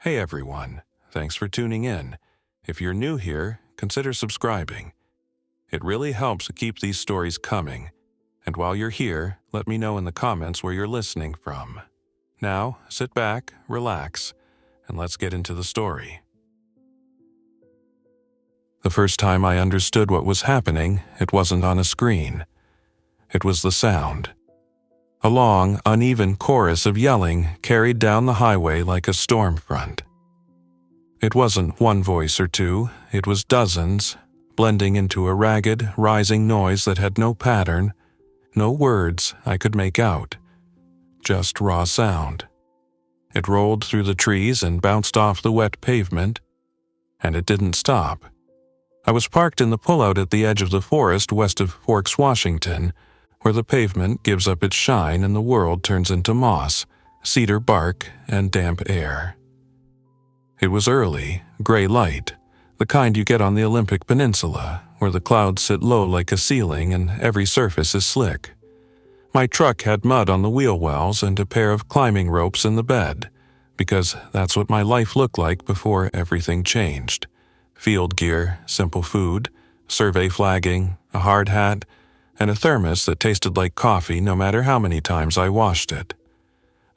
Hey everyone, thanks for tuning in. If you're new here, consider subscribing. It really helps keep these stories coming. And while you're here, let me know in the comments where you're listening from. Now, sit back, relax, and let's get into the story. The first time I understood what was happening, it wasn't on a screen. It was the sound. A long, uneven chorus of yelling carried down the highway like a storm front. It wasn't one voice or two, it was dozens, blending into a ragged, rising noise that had no pattern, no words I could make out, just raw sound. It rolled through the trees and bounced off the wet pavement, and it didn't stop. I was parked in the pullout at the edge of the forest west of Forks, Washington, where the pavement gives up its shine and the world turns into moss, cedar bark, and damp air. It was early, gray light, the kind you get on the Olympic Peninsula, where the clouds sit low like a ceiling and every surface is slick. My truck had mud on the wheel wells and a pair of climbing ropes in the bed, because that's what my life looked like before everything changed. Field gear, simple food, survey flagging, a hard hat, and a thermos that tasted like coffee no matter how many times I washed it.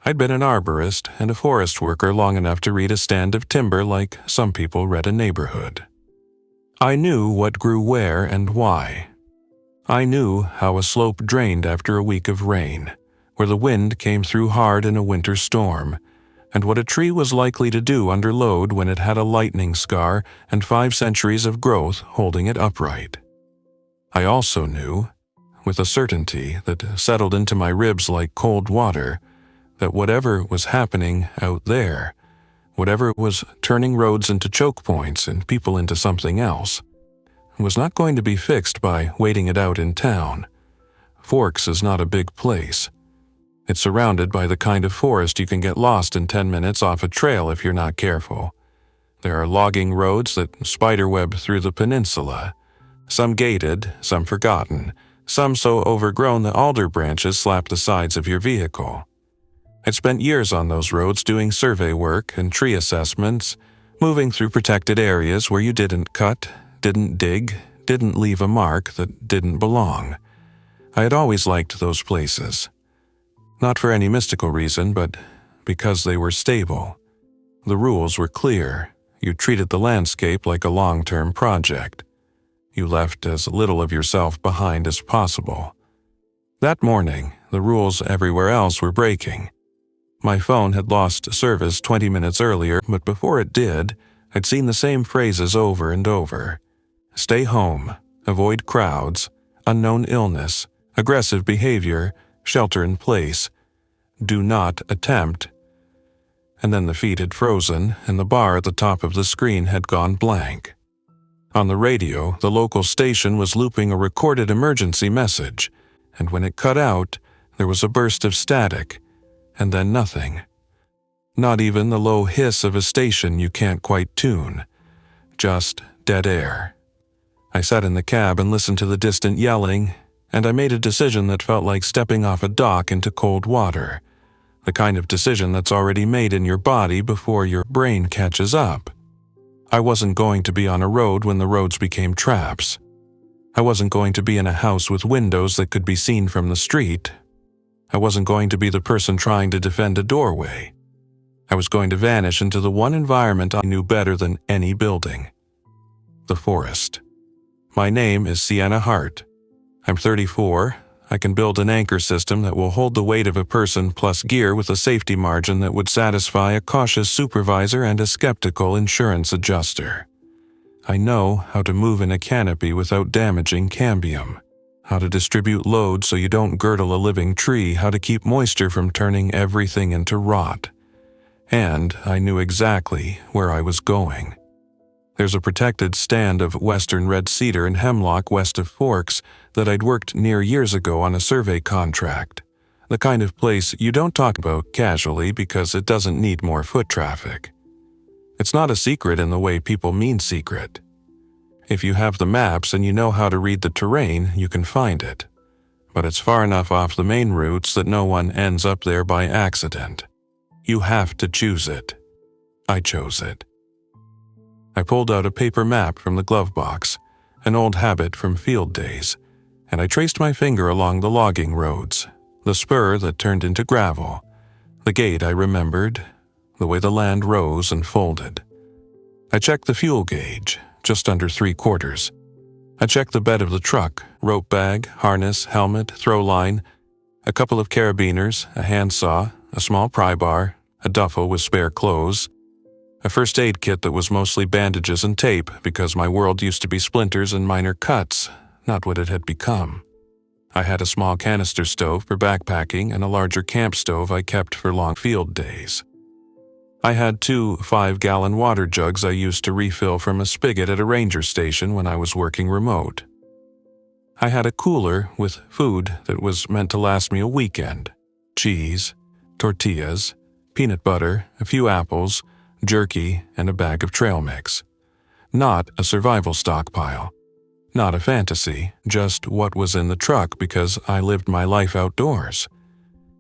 I'd been an arborist and a forest worker long enough to read a stand of timber like some people read a neighborhood. I knew what grew where and why. I knew how a slope drained after a week of rain, where the wind came through hard in a winter storm, and what a tree was likely to do under load when it had a lightning scar and 5 centuries of growth holding it upright. I also knew, with a certainty that settled into my ribs like cold water, that whatever was happening out there, whatever was turning roads into choke points and people into something else, was not going to be fixed by waiting it out in town. Forks is not a big place. It's surrounded by the kind of forest you can get lost in 10 minutes off a trail if you're not careful. There are logging roads that spiderweb through the peninsula, some gated, some forgotten, some so overgrown that alder branches slap the sides of your vehicle. I'd spent years on those roads doing survey work and tree assessments, moving through protected areas where you didn't cut, didn't dig, didn't leave a mark that didn't belong. I had always liked those places. Not for any mystical reason, but because they were stable. The rules were clear. You treated the landscape like a long-term project. You left as little of yourself behind as possible. That morning, the rules everywhere else were breaking. My phone had lost service 20 minutes earlier, but before it did, I'd seen the same phrases over and over. Stay home, avoid crowds, unknown illness, aggressive behavior, shelter in place, do not attempt. And then the feed had frozen and the bar at the top of the screen had gone blank. On the radio, the local station was looping a recorded emergency message, and when it cut out, there was a burst of static, and then nothing. Not even the low hiss of a station you can't quite tune. Just dead air. I sat in the cab and listened to the distant yelling, and I made a decision that felt like stepping off a dock into cold water. The kind of decision that's already made in your body before your brain catches up. I wasn't going to be on a road when the roads became traps. I wasn't going to be in a house with windows that could be seen from the street. I wasn't going to be the person trying to defend a doorway. I was going to vanish into the one environment I knew better than any building. The forest. My name is Sienna Hart. I'm 34. I can build an anchor system that will hold the weight of a person plus gear with a safety margin that would satisfy a cautious supervisor and a skeptical insurance adjuster. I know how to move in a canopy without damaging cambium, how to distribute load so you don't girdle a living tree, how to keep moisture from turning everything into rot. And I knew exactly where I was going. There's a protected stand of western red cedar and hemlock west of Forks that I'd worked near years ago on a survey contract. The kind of place you don't talk about casually because it doesn't need more foot traffic. It's not a secret in the way people mean secret. If you have the maps and you know how to read the terrain, you can find it. But it's far enough off the main routes that no one ends up there by accident. You have to choose it. I chose it. I pulled out a paper map from the glove box, an old habit from field days, and I traced my finger along the logging roads, the spur that turned into gravel, the gate I remembered, the way the land rose and folded. I checked the fuel gauge, just under 3/4. I checked the bed of the truck, rope bag, harness, helmet, throw line, a couple of carabiners, a handsaw, a small pry bar, a duffel with spare clothes, a first aid kit that was mostly bandages and tape because my world used to be splinters and minor cuts, not what it had become. I had a small canister stove for backpacking and a larger camp stove I kept for long field days. I had 2 5-gallon water jugs I used to refill from a spigot at a ranger station when I was working remote. I had a cooler with food that was meant to last me a weekend: cheese, tortillas, peanut butter, a few apples, jerky, and a bag of trail mix. Not a survival stockpile. Not a fantasy, just what was in the truck because I lived my life outdoors.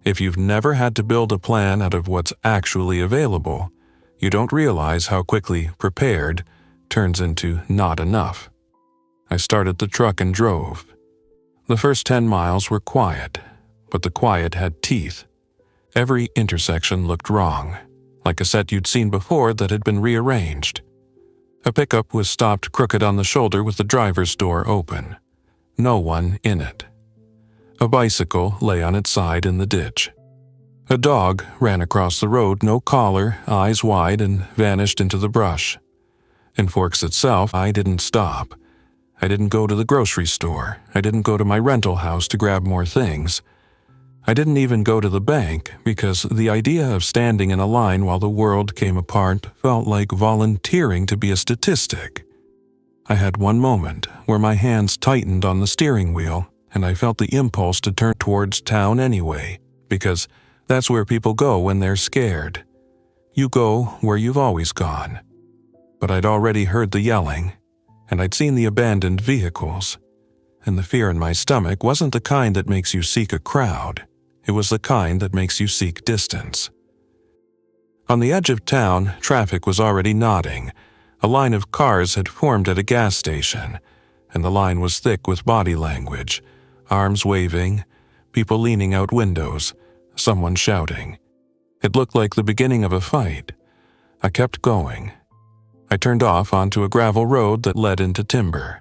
If you've never had to build a plan out of what's actually available, you don't realize how quickly prepared turns into not enough. I started the truck and drove. The first 10 miles were quiet, but the quiet had teeth. Every intersection looked wrong, like a set you'd seen before that had been rearranged. A pickup was stopped crooked on the shoulder with the driver's door open. No one in it. A bicycle lay on its side in the ditch. A dog ran across the road, no collar, eyes wide, and vanished into the brush. In Forks itself, I didn't stop. I didn't go to the grocery store. I didn't go to my rental house to grab more things. I didn't even go to the bank because the idea of standing in a line while the world came apart felt like volunteering to be a statistic. I had one moment where my hands tightened on the steering wheel and I felt the impulse to turn towards town anyway, because that's where people go when they're scared. You go where you've always gone. But I'd already heard the yelling, and I'd seen the abandoned vehicles, and the fear in my stomach wasn't the kind that makes you seek a crowd. It was the kind that makes you seek distance. On the edge of town, traffic was already nodding. A line of cars had formed at a gas station, and the line was thick with body language, arms waving, people leaning out windows, someone shouting. It looked like the beginning of a fight. I kept going. I turned off onto a gravel road that led into timber.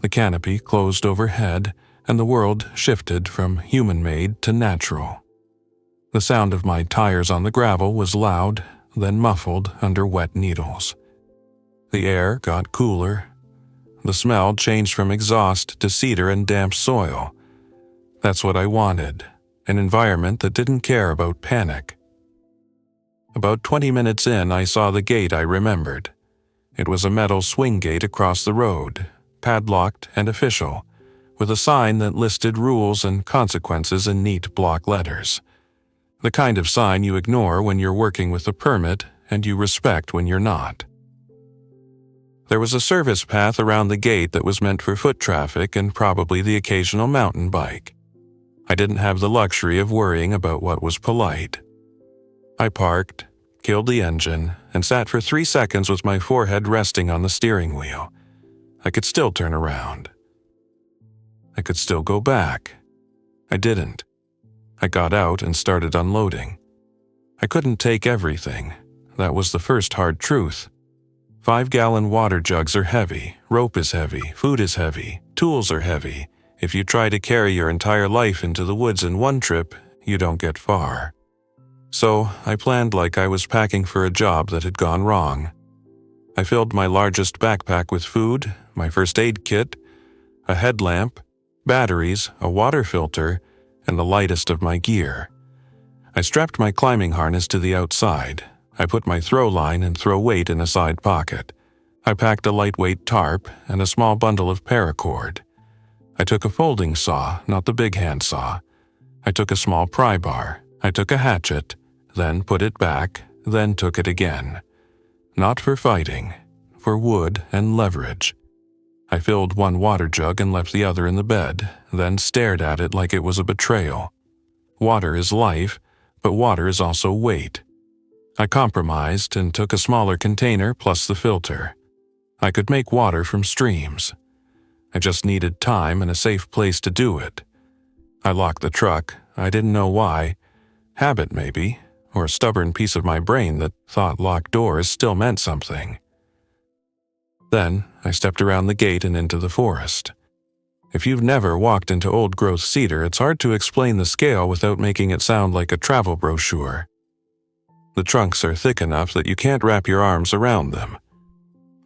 The canopy closed overhead, and the world shifted from human-made to natural. The sound of my tires on the gravel was loud, then muffled under wet needles. The air got cooler. The smell changed from exhaust to cedar and damp soil. That's what I wanted, an environment that didn't care about panic. About 20 minutes in, I saw the gate I remembered. It was a metal swing gate across the road, padlocked and official, with a sign that listed rules and consequences in neat block letters. The kind of sign you ignore when you're working with a permit and you respect when you're not. There was a service path around the gate that was meant for foot traffic and probably the occasional mountain bike. I didn't have the luxury of worrying about what was polite. I parked, killed the engine, and sat for 3 seconds with my forehead resting on the steering wheel. I could still turn around. I could still go back. I didn't. I got out and started unloading. I couldn't take everything. That was the first hard truth. 5-gallon water jugs are heavy, rope is heavy, food is heavy, tools are heavy. If you try to carry your entire life into the woods in one trip, you don't get far. So I planned like I was packing for a job that had gone wrong. I filled my largest backpack with food, my first aid kit, a headlamp, batteries, a water filter, and the lightest of my gear. I strapped my climbing harness to the outside. I put my throw line and throw weight in a side pocket. I packed a lightweight tarp and a small bundle of paracord. I took a folding saw, not the big handsaw. I took a small pry bar. I took a hatchet, then put it back, then took it again. Not for fighting, for wood and leverage. I filled one water jug and left the other in the bed, then stared at it like it was a betrayal. Water is life, but water is also weight. I compromised and took a smaller container plus the filter. I could make water from streams. I just needed time and a safe place to do it. I locked the truck. I didn't know why. Habit, maybe, or a stubborn piece of my brain that thought locked doors still meant something. Then I stepped around the gate and into the forest. If you've never walked into old-growth cedar, it's hard to explain the scale without making it sound like a travel brochure. The trunks are thick enough that you can't wrap your arms around them.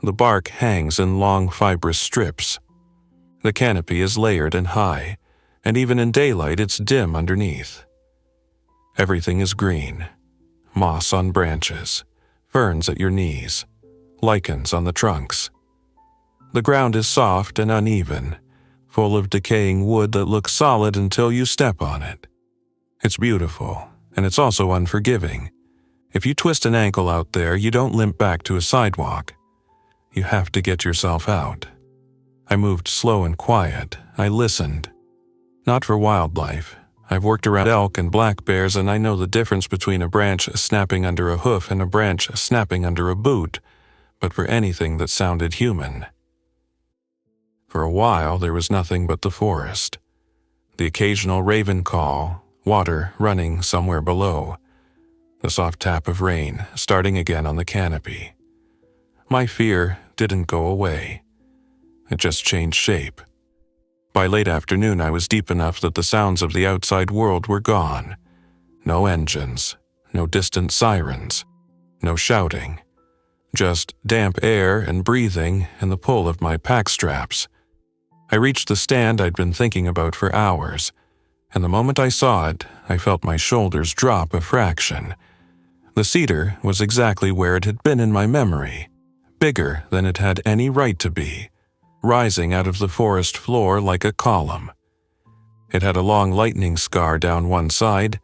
The bark hangs in long fibrous strips. The canopy is layered and high, and even in daylight it's dim underneath. Everything is green. Moss on branches, ferns at your knees, lichens on the trunks. The ground is soft and uneven, full of decaying wood that looks solid until you step on it. It's beautiful, and it's also unforgiving. If you twist an ankle out there, you don't limp back to a sidewalk. You have to get yourself out. I moved slow and quiet. I listened. Not for wildlife. I've worked around elk and black bears, and I know the difference between a branch snapping under a hoof and a branch snapping under a boot, but for anything that sounded human. For a while, there was nothing but the forest. The occasional raven call, water running somewhere below, the soft tap of rain starting again on the canopy. My fear didn't go away. It just changed shape. By late afternoon, I was deep enough that the sounds of the outside world were gone. No engines, no distant sirens, no shouting. Just damp air and breathing and the pull of my pack straps. I reached the stand I'd been thinking about for hours, and the moment I saw it, I felt my shoulders drop a fraction. The cedar was exactly where it had been in my memory, bigger than it had any right to be, rising out of the forest floor like a column. It had a long lightning scar down one side,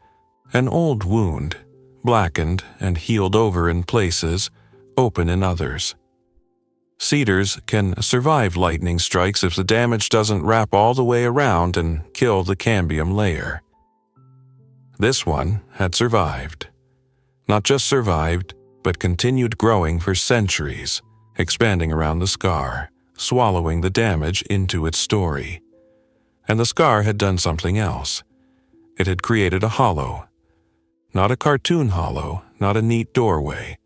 an old wound, blackened and healed over in places, open in others. Cedars can survive lightning strikes if the damage doesn't wrap all the way around and kill the cambium layer. This one had survived. Not just survived, but continued growing for centuries, expanding around the scar, swallowing the damage into its story. And the scar had done something else. It had created a hollow. Not a cartoon hollow, not a neat doorway.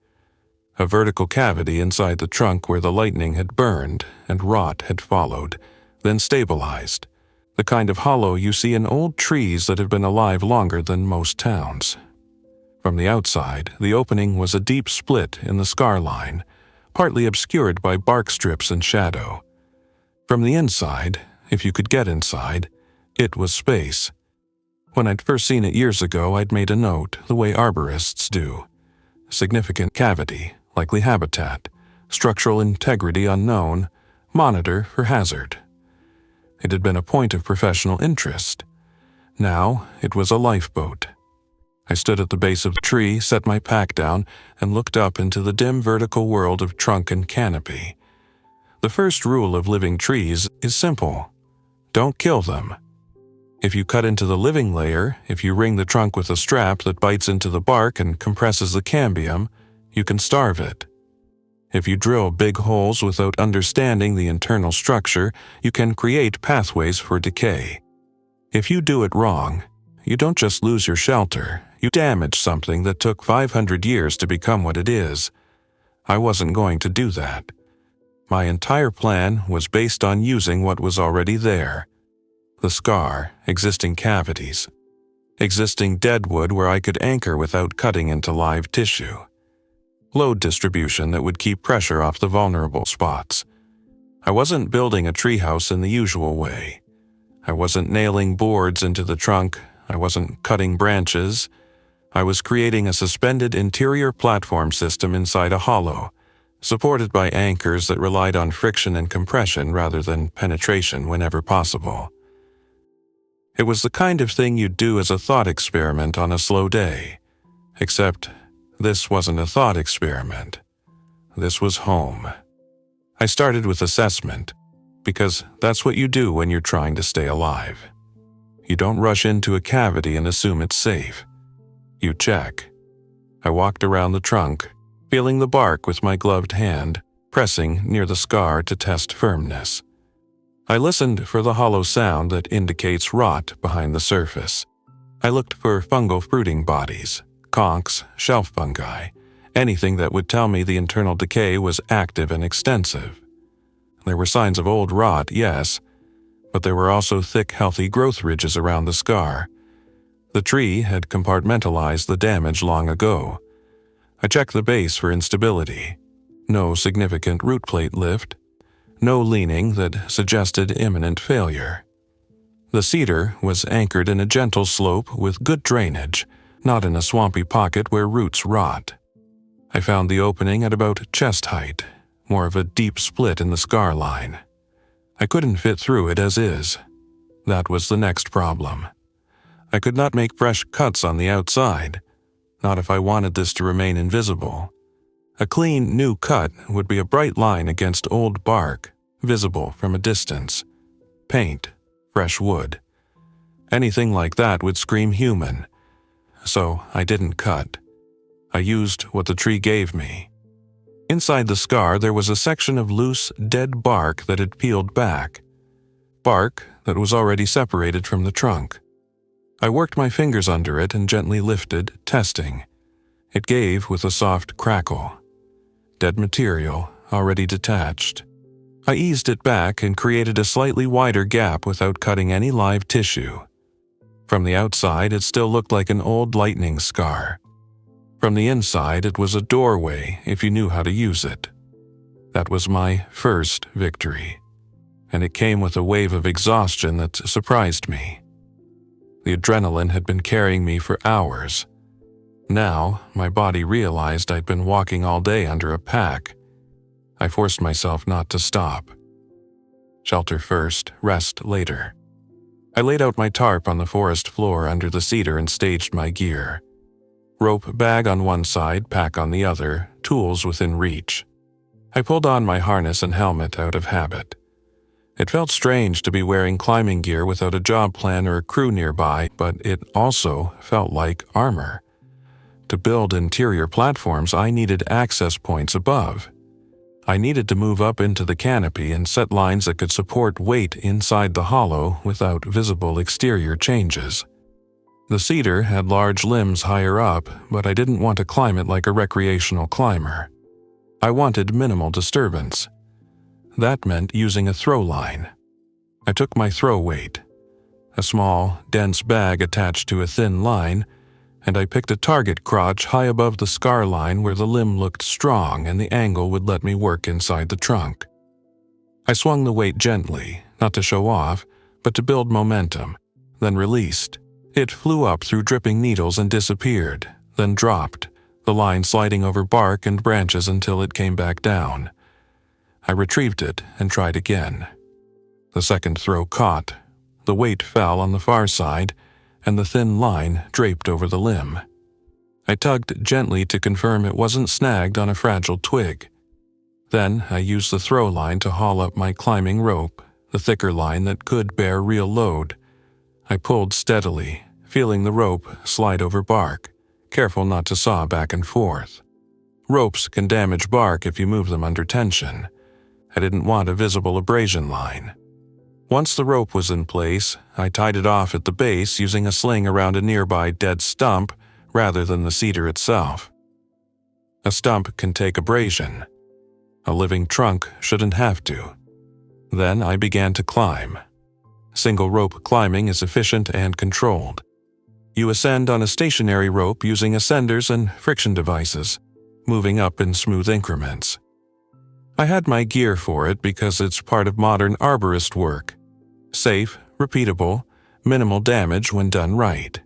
A vertical cavity inside the trunk where the lightning had burned and rot had followed, then stabilized. The kind of hollow you see in old trees that have been alive longer than most towns. From the outside, the opening was a deep split in the scar line, partly obscured by bark strips and shadow. From the inside, if you could get inside, it was space. When I'd first seen it years ago, I'd made a note, the way arborists do. Significant cavity, likely habitat, structural integrity unknown, monitor for hazard. It had been a point of professional interest. Now it was a lifeboat. I stood at the base of the tree, set my pack down, and looked up into the dim vertical world of trunk and canopy. The first rule of living trees is simple. Don't kill them. If you cut into the living layer, if you ring the trunk with a strap that bites into the bark and compresses the cambium, you can starve it. If you drill big holes without understanding the internal structure, you can create pathways for decay. If you do it wrong, you don't just lose your shelter, you damage something that took 500 years to become what it is. I wasn't going to do that. My entire plan was based on using what was already there. The scar, existing cavities, existing deadwood where I could anchor without cutting into live tissue. Load distribution that would keep pressure off the vulnerable spots. I wasn't building a treehouse in the usual way. I wasn't nailing boards into the trunk. I wasn't cutting branches. I was creating a suspended interior platform system inside a hollow, supported by anchors that relied on friction and compression rather than penetration whenever possible. It was the kind of thing you'd do as a thought experiment on a slow day, except this wasn't a thought experiment. This was home. I started with assessment, because that's what you do when you're trying to stay alive. You don't rush into a cavity and assume it's safe. You check. I walked around the trunk, feeling the bark with my gloved hand, pressing near the scar to test firmness. I listened for the hollow sound that indicates rot behind the surface. I looked for fungal fruiting bodies, conchs, shelf fungi, anything that would tell me the internal decay was active and extensive. There were signs of old rot, yes, but there were also thick, healthy growth ridges around the scar. The tree had compartmentalized the damage long ago. I checked the base for instability. No significant root plate lift. No leaning that suggested imminent failure. The cedar was anchored in a gentle slope with good drainage, not in a swampy pocket where roots rot. I found the opening at about chest height, more of a deep split in the scar line. I couldn't fit through it as is. That was the next problem. I could not make fresh cuts on the outside, not if I wanted this to remain invisible. A clean, new cut would be a bright line against old bark, visible from a distance. Paint, fresh wood. Anything like that would scream human. So I didn't cut. I used what the tree gave me. Inside the scar there was a section of loose, dead bark that had peeled back. Bark that was already separated from the trunk. I worked my fingers under it and gently lifted, testing. It gave with a soft crackle. Dead material, already detached. I eased it back and created a slightly wider gap without cutting any live tissue. From the outside, it still looked like an old lightning scar. From the inside, it was a doorway if you knew how to use it. That was my first victory, and it came with a wave of exhaustion that surprised me. The adrenaline had been carrying me for hours. Now, my body realized I'd been walking all day under a pack. I forced myself not to stop. Shelter first, rest later. I laid out my tarp on the forest floor under the cedar and staged my gear. Rope bag on one side, pack on the other, tools within reach. I pulled on my harness and helmet out of habit. It felt strange to be wearing climbing gear without a job plan or a crew nearby, but it also felt like armor. To build interior platforms, I needed access points above. I needed to move up into the canopy and set lines that could support weight inside the hollow without visible exterior changes. The cedar had large limbs higher up, but I didn't want to climb it like a recreational climber. I wanted minimal disturbance. That meant using a throw line. I took my throw weight, a small, dense bag attached to a thin line, and I picked a target crotch high above the scar line where the limb looked strong and the angle would let me work inside the trunk. I swung the weight gently, not to show off, but to build momentum, then released. It flew up through dripping needles and disappeared, then dropped, the line sliding over bark and branches until it came back down. I retrieved it and tried again. The second throw caught. The weight fell on the far side, and the thin line draped over the limb. I tugged gently to confirm it wasn't snagged on a fragile twig. Then I used the throw line to haul up my climbing rope, the thicker line that could bear real load. I pulled steadily, feeling the rope slide over bark, careful not to saw back and forth. Ropes can damage bark if you move them under tension. I didn't want a visible abrasion line. Once the rope was in place, I tied it off at the base using a sling around a nearby dead stump rather than the cedar itself. A stump can take abrasion. A living trunk shouldn't have to. Then I began to climb. Single rope climbing is efficient and controlled. You ascend on a stationary rope using ascenders and friction devices, moving up in smooth increments. I had my gear for it because it's part of modern arborist work. Safe, repeatable, minimal damage when done right.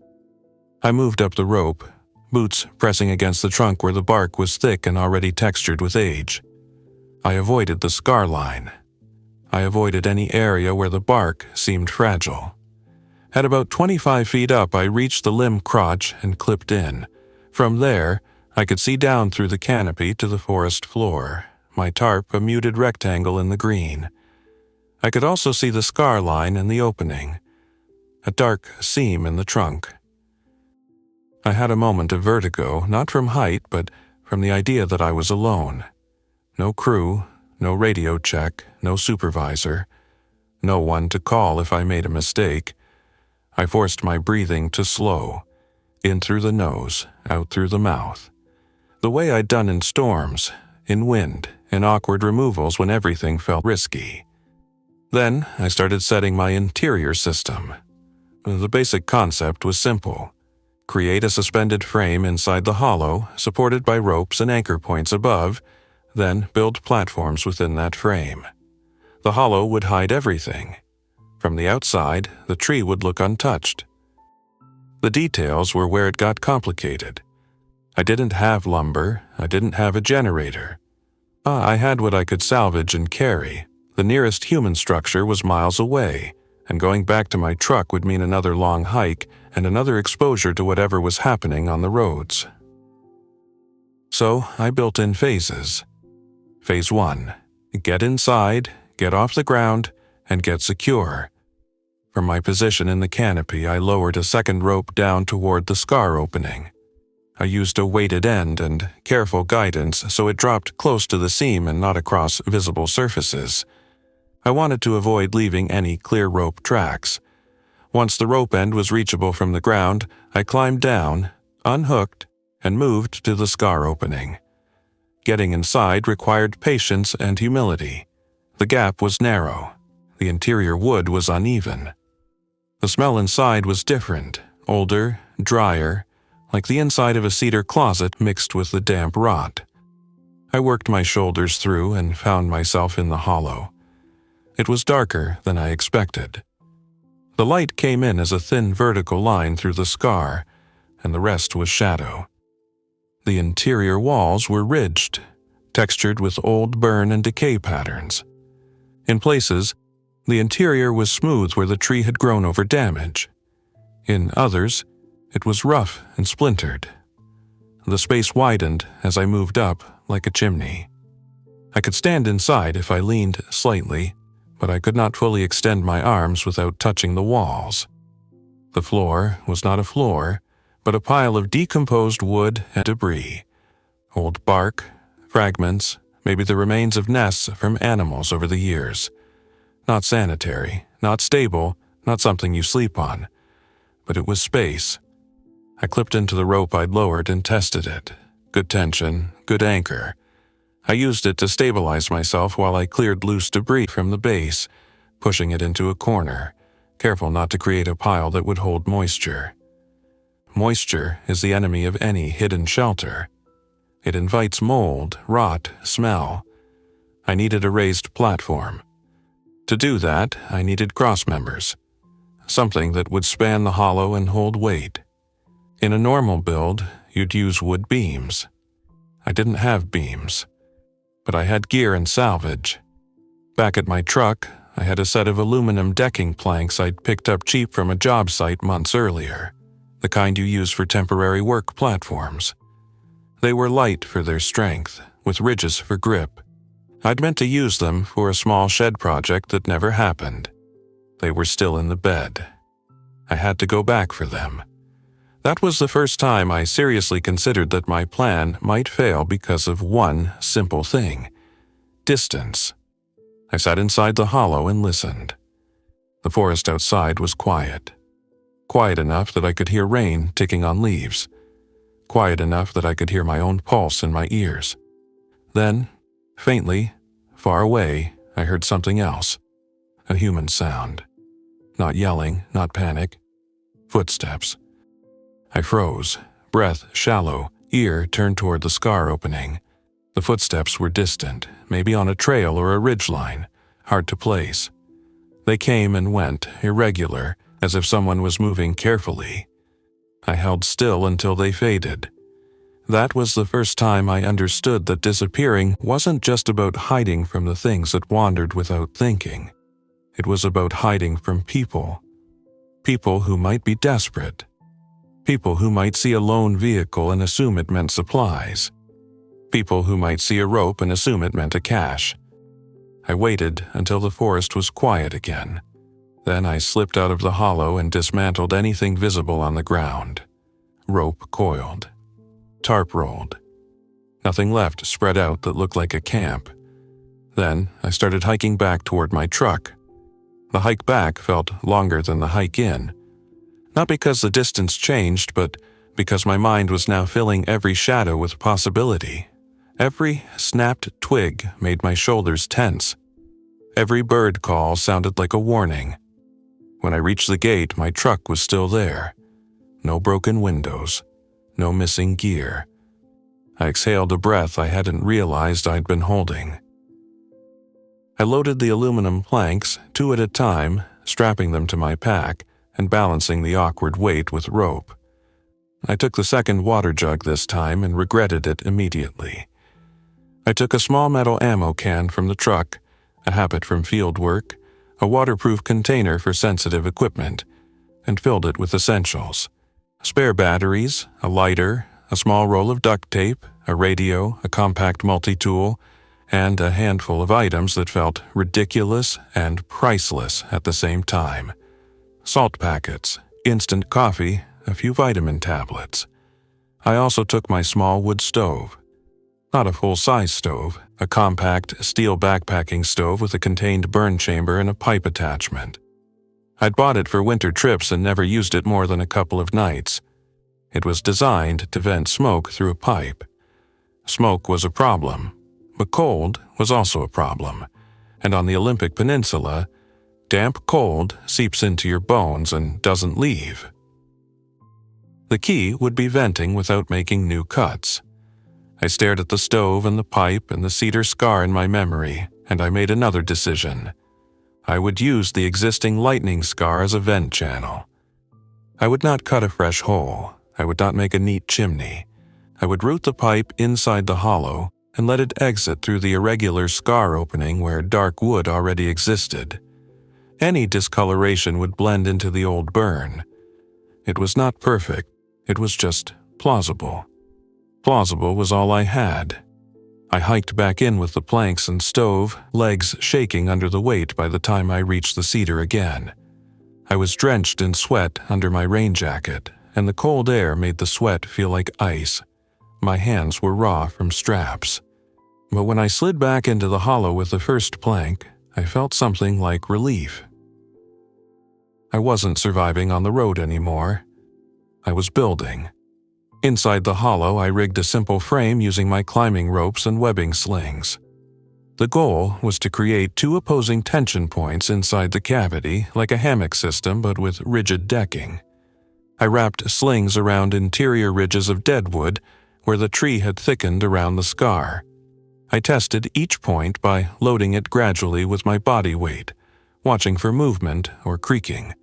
I moved up the rope, boots pressing against the trunk where the bark was thick and already textured with age. I avoided the scar line. I avoided any area where the bark seemed fragile. At about 25 feet up, I reached the limb crotch and clipped in. From there, I could see down through the canopy to the forest floor, my tarp a muted rectangle in the green. I could also see the scar line and the opening, a dark seam in the trunk. I had a moment of vertigo, not from height, but from the idea that I was alone. No crew, no radio check, no supervisor, no one to call if I made a mistake. I forced my breathing to slow, in through the nose, out through the mouth. The way I'd done in storms, in wind, in awkward removals when everything felt risky. Then I started setting my interior system. The basic concept was simple. Create a suspended frame inside the hollow, supported by ropes and anchor points above, then build platforms within that frame. The hollow would hide everything. From the outside, the tree would look untouched. The details were where it got complicated. I didn't have lumber, I didn't have a generator. I had what I could salvage and carry. The nearest human structure was miles away, and going back to my truck would mean another long hike and another exposure to whatever was happening on the roads. So I built in phases. Phase 1. Get inside, get off the ground, and get secure. From my position in the canopy, I lowered a second rope down toward the scar opening. I used a weighted end and careful guidance so it dropped close to the seam and not across visible surfaces. I wanted to avoid leaving any clear rope tracks. Once the rope end was reachable from the ground, I climbed down, unhooked, and moved to the scar opening. Getting inside required patience and humility. The gap was narrow. The interior wood was uneven. The smell inside was different, older, drier, like the inside of a cedar closet mixed with the damp rot. I worked my shoulders through and found myself in the hollow. It was darker than I expected. The light came in as a thin vertical line through the scar, and the rest was shadow. The interior walls were ridged, textured with old burn and decay patterns. In places, the interior was smooth where the tree had grown over damage. In others, it was rough and splintered. The space widened as I moved up like a chimney. I could stand inside if I leaned slightly, but I could not fully extend my arms without touching the walls. The floor was not a floor, but a pile of decomposed wood and debris. Old bark, fragments, maybe the remains of nests from animals over the years. Not sanitary, not stable, not something you sleep on. But it was space. I clipped into the rope I'd lowered and tested it. Good tension, good anchor. I used it to stabilize myself while I cleared loose debris from the base, pushing it into a corner, careful not to create a pile that would hold moisture. Moisture is the enemy of any hidden shelter. It invites mold, rot, smell. I needed a raised platform. To do that, I needed cross members, something that would span the hollow and hold weight. In a normal build, you'd use wood beams. I didn't have beams, but I had gear and salvage. Back at my truck, I had a set of aluminum decking planks I'd picked up cheap from a job site months earlier, the kind you use for temporary work platforms. They were light for their strength, with ridges for grip. I'd meant to use them for a small shed project that never happened. They were still in the bed. I had to go back for them. That was the first time I seriously considered that my plan might fail because of one simple thing: distance. I sat inside the hollow and listened. The forest outside was quiet. Quiet enough that I could hear rain ticking on leaves. Quiet enough that I could hear my own pulse in my ears. Then, faintly, far away, I heard something else. A human sound. Not yelling, not panic. Footsteps. I froze, breath shallow, ear turned toward the scar opening. The footsteps were distant, maybe on a trail or a ridgeline, hard to place. They came and went, irregular, as if someone was moving carefully. I held still until they faded. That was the first time I understood that disappearing wasn't just about hiding from the things that wandered without thinking. It was about hiding from people. People who might be desperate. People who might see a lone vehicle and assume it meant supplies. People who might see a rope and assume it meant a cache. I waited until the forest was quiet again. Then I slipped out of the hollow and dismantled anything visible on the ground. rope coiled, tarp rolled. Nothing left spread out that looked like a camp. Then I started hiking back toward my truck. The hike back felt longer than the hike in. Not because the distance changed, but because my mind was now filling every shadow with possibility. Every snapped twig made my shoulders tense. Every bird call sounded like a warning. When I reached the gate, my truck was still there. No broken windows, no missing gear. I exhaled a breath I hadn't realized I'd been holding. I loaded the aluminum planks, 2 at a time, strapping them to my pack and balancing the awkward weight with rope. I took the second water jug this time and regretted it immediately. I took a small metal ammo can from the truck, a habit from field work, a waterproof container for sensitive equipment, and filled it with essentials. Spare batteries, a lighter, a small roll of duct tape, a radio, a compact multi-tool, and a handful of items that felt ridiculous and priceless at the same time. Salt packets, instant coffee, a few vitamin tablets. I also took my small wood stove. Not a full-size stove, a compact steel backpacking stove with a contained burn chamber and a pipe attachment. I'd bought it for winter trips and never used it more than a couple of nights. It was designed to vent smoke through a pipe. Smoke was a problem, but cold was also a problem. And on the Olympic Peninsula, damp cold seeps into your bones and doesn't leave. The key would be venting without making new cuts. I stared at the stove and the pipe and the cedar scar in my memory, and I made another decision. I would use the existing lightning scar as a vent channel. I would not cut a fresh hole. I would not make a neat chimney. I would route the pipe inside the hollow and let it exit through the irregular scar opening where dark wood already existed. Any discoloration would blend into the old burn. It was not perfect. It was just plausible. Plausible was all I had. I hiked back in with the planks and stove, legs shaking under the weight by the time I reached the cedar again. I was drenched in sweat under my rain jacket, and the cold air made the sweat feel like ice. My hands were raw from straps. But when I slid back into the hollow with the first plank, I felt something like relief. I wasn't surviving on the road anymore. I was building. Inside the hollow, I rigged a simple frame using my climbing ropes and webbing slings. The goal was to create 2 opposing tension points inside the cavity, like a hammock system but with rigid decking. I wrapped slings around interior ridges of deadwood where the tree had thickened around the scar. I tested each point by loading it gradually with my body weight, watching for movement or creaking.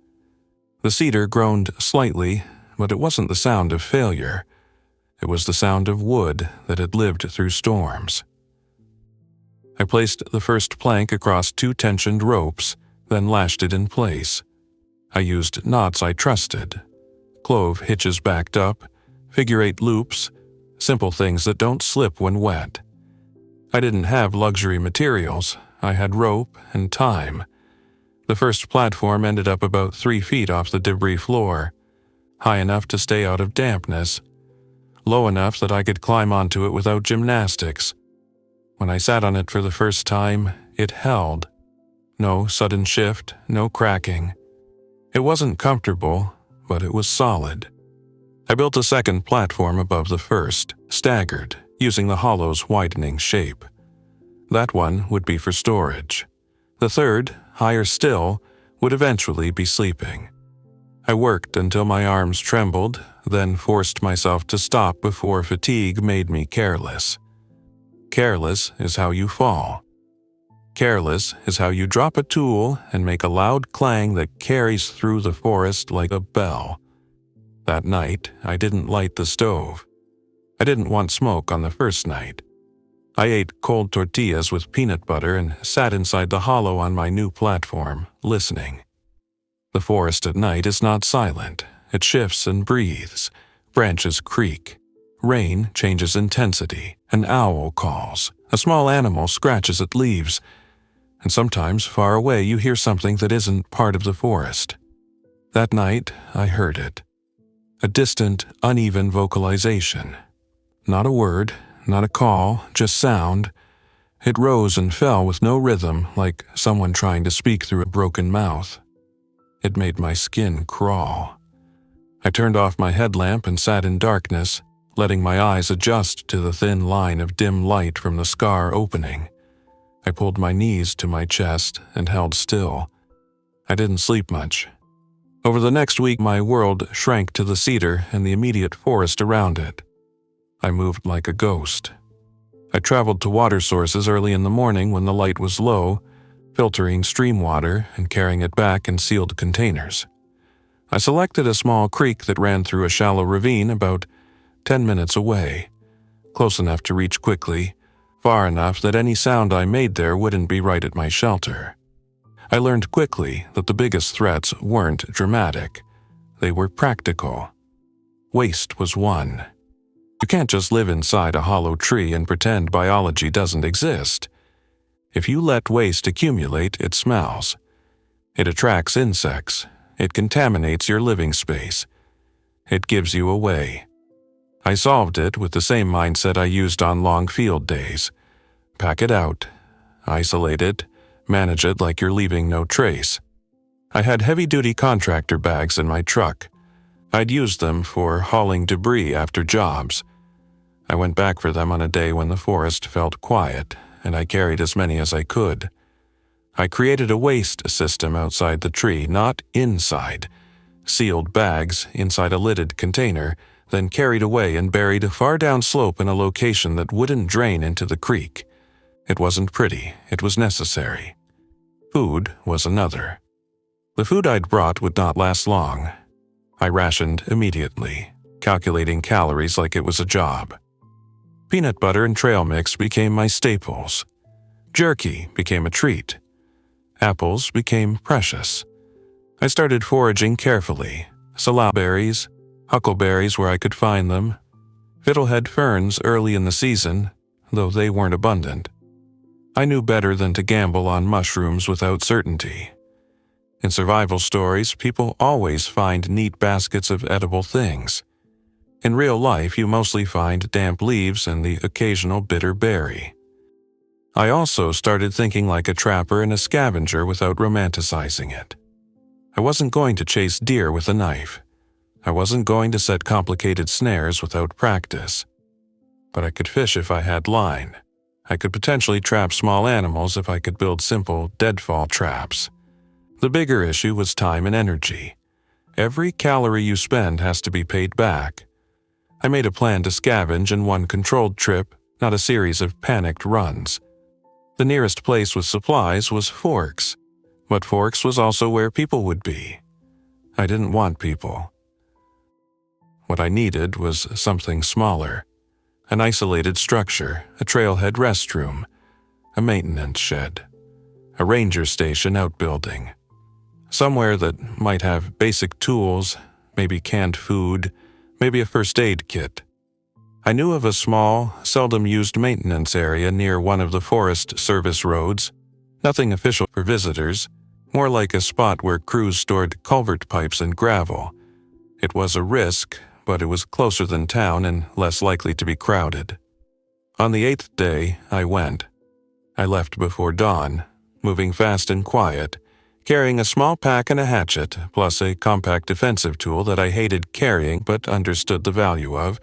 The cedar groaned slightly, but it wasn't the sound of failure. It was the sound of wood that had lived through storms. I placed the first plank across 2 tensioned ropes, then lashed it in place. I used knots I trusted. Clove hitches backed up, figure-8 loops, simple things that don't slip when wet. I didn't have luxury materials. I had rope and time. The first platform ended up about 3 feet off the debris floor, high enough to stay out of dampness, low enough that I could climb onto it without gymnastics. When I sat on it for the first time, it held. No sudden shift, no cracking. It wasn't comfortable, but it was solid. I built a second platform above the first, staggered, using the hollow's widening shape. That one would be for storage. The third, higher still, would eventually be sleeping. I worked until my arms trembled, then forced myself to stop before fatigue made me careless. Careless is how you fall. Careless is how you drop a tool and make a loud clang that carries through the forest like a bell. That night, I didn't light the stove. I didn't want smoke on the first night. I ate cold tortillas with peanut butter and sat inside the hollow on my new platform, listening. The forest at night is not silent. It shifts and breathes. Branches creak. Rain changes intensity. An owl calls. A small animal scratches at leaves. And sometimes, far away, you hear something that isn't part of the forest. That night, I heard it. A distant, uneven vocalization. Not a word, not a call, just sound. It rose and fell with no rhythm, like someone trying to speak through a broken mouth. It made my skin crawl. I turned off my headlamp and sat in darkness, letting my eyes adjust to the thin line of dim light from the scar opening. I pulled my knees to my chest and held still. I didn't sleep much. Over the next week, my world shrank to the cedar and the immediate forest around it. I moved like a ghost. I traveled to water sources early in the morning when the light was low, filtering stream water and carrying it back in sealed containers. I selected a small creek that ran through a shallow ravine about 10 minutes away, close enough to reach quickly, far enough that any sound I made there wouldn't be right at my shelter. I learned quickly that the biggest threats weren't dramatic. They were practical. Waste was one. You can't just live inside a hollow tree and pretend biology doesn't exist. If you let waste accumulate, it smells. It attracts insects. It contaminates your living space. It gives you away. I solved it with the same mindset I used on long field days. Pack it out. Isolate it. Manage it like you're leaving no trace. I had heavy-duty contractor bags in my truck. I'd used them for hauling debris after jobs. I went back for them on a day when the forest felt quiet, and I carried as many as I could. I created a waste system outside the tree, not inside. Sealed bags inside a lidded container, then carried away and buried far down slope in a location that wouldn't drain into the creek. It wasn't pretty, it was necessary. Food was another. The food I'd brought would not last long. I rationed immediately, calculating calories like it was a job. Peanut butter and trail mix became my staples. Jerky became a treat. Apples became precious. I started foraging carefully. Salaberries, huckleberries where I could find them, fiddlehead ferns early in the season, though they weren't abundant. I knew better than to gamble on mushrooms without certainty. In survival stories, people always find neat baskets of edible things. In real life, you mostly find damp leaves and the occasional bitter berry. I also started thinking like a trapper and a scavenger without romanticizing it. I wasn't going to chase deer with a knife. I wasn't going to set complicated snares without practice. But I could fish if I had line. I could potentially trap small animals if I could build simple deadfall traps. The bigger issue was time and energy. Every calorie you spend has to be paid back. I made a plan to scavenge in one controlled trip, not a series of panicked runs. The nearest place with supplies was Forks, but Forks was also where people would be. I didn't want people. What I needed was something smaller. An isolated structure, a trailhead restroom, a maintenance shed, a ranger station outbuilding. Somewhere that might have basic tools, maybe canned food, maybe a first aid kit. I knew of a small, seldom-used maintenance area near one of the Forest Service roads. Nothing official for visitors, more like a spot where crews stored culvert pipes and gravel. It was a risk, but it was closer than town and less likely to be crowded. On the 8th day, I went. I left before dawn, moving fast and quiet, carrying a small pack and a hatchet, plus a compact defensive tool that I hated carrying but understood the value of,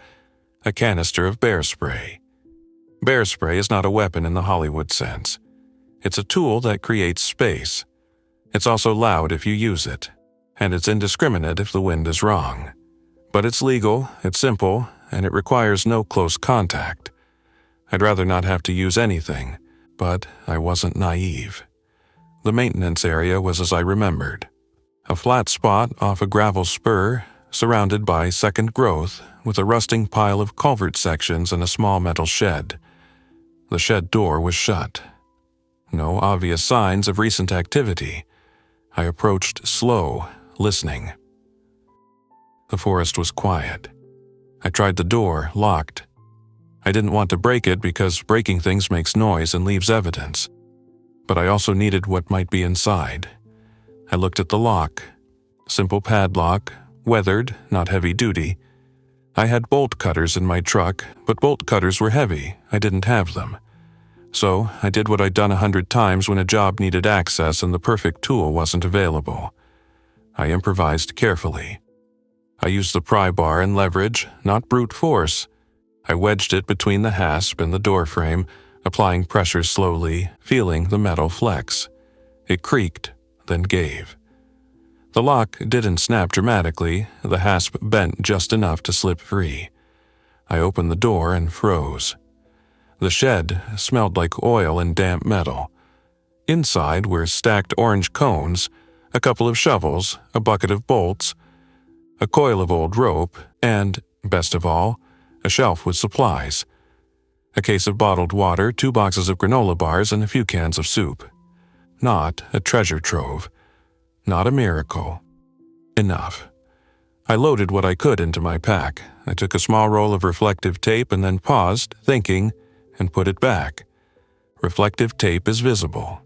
a canister of bear spray. Bear spray is not a weapon in the Hollywood sense. It's a tool that creates space. It's also loud if you use it, and it's indiscriminate if the wind is wrong. But it's legal, it's simple, and it requires no close contact. I'd rather not have to use anything, but I wasn't naive. The maintenance area was as I remembered. A flat spot off a gravel spur, surrounded by second growth, with a rusting pile of culvert sections and a small metal shed. The shed door was shut. No obvious signs of recent activity. I approached slow, listening. The forest was quiet. I tried the door, locked. I didn't want to break it because breaking things makes noise and leaves evidence. But I also needed what might be inside. I looked at the lock. Simple padlock, weathered, not heavy-duty. I had bolt cutters in my truck, but bolt cutters were heavy. I didn't have them. So I did what I'd done 100 times when a job needed access and the perfect tool wasn't available. I improvised carefully. I used the pry bar and leverage, not brute force. I wedged it between the hasp and the door frame, applying pressure slowly, feeling the metal flex. It creaked, then gave. The lock didn't snap dramatically, the hasp bent just enough to slip free. I opened the door and froze. The shed smelled like oil and damp metal. Inside were stacked orange cones, a couple of shovels, a bucket of bolts, a coil of old rope, and, best of all, a shelf with supplies. A case of bottled water, 2 boxes of granola bars, and a few cans of soup. Not a treasure trove. Not a miracle. Enough. I loaded what I could into my pack. I took a small roll of reflective tape and then paused, thinking, and put it back. Reflective tape is visible.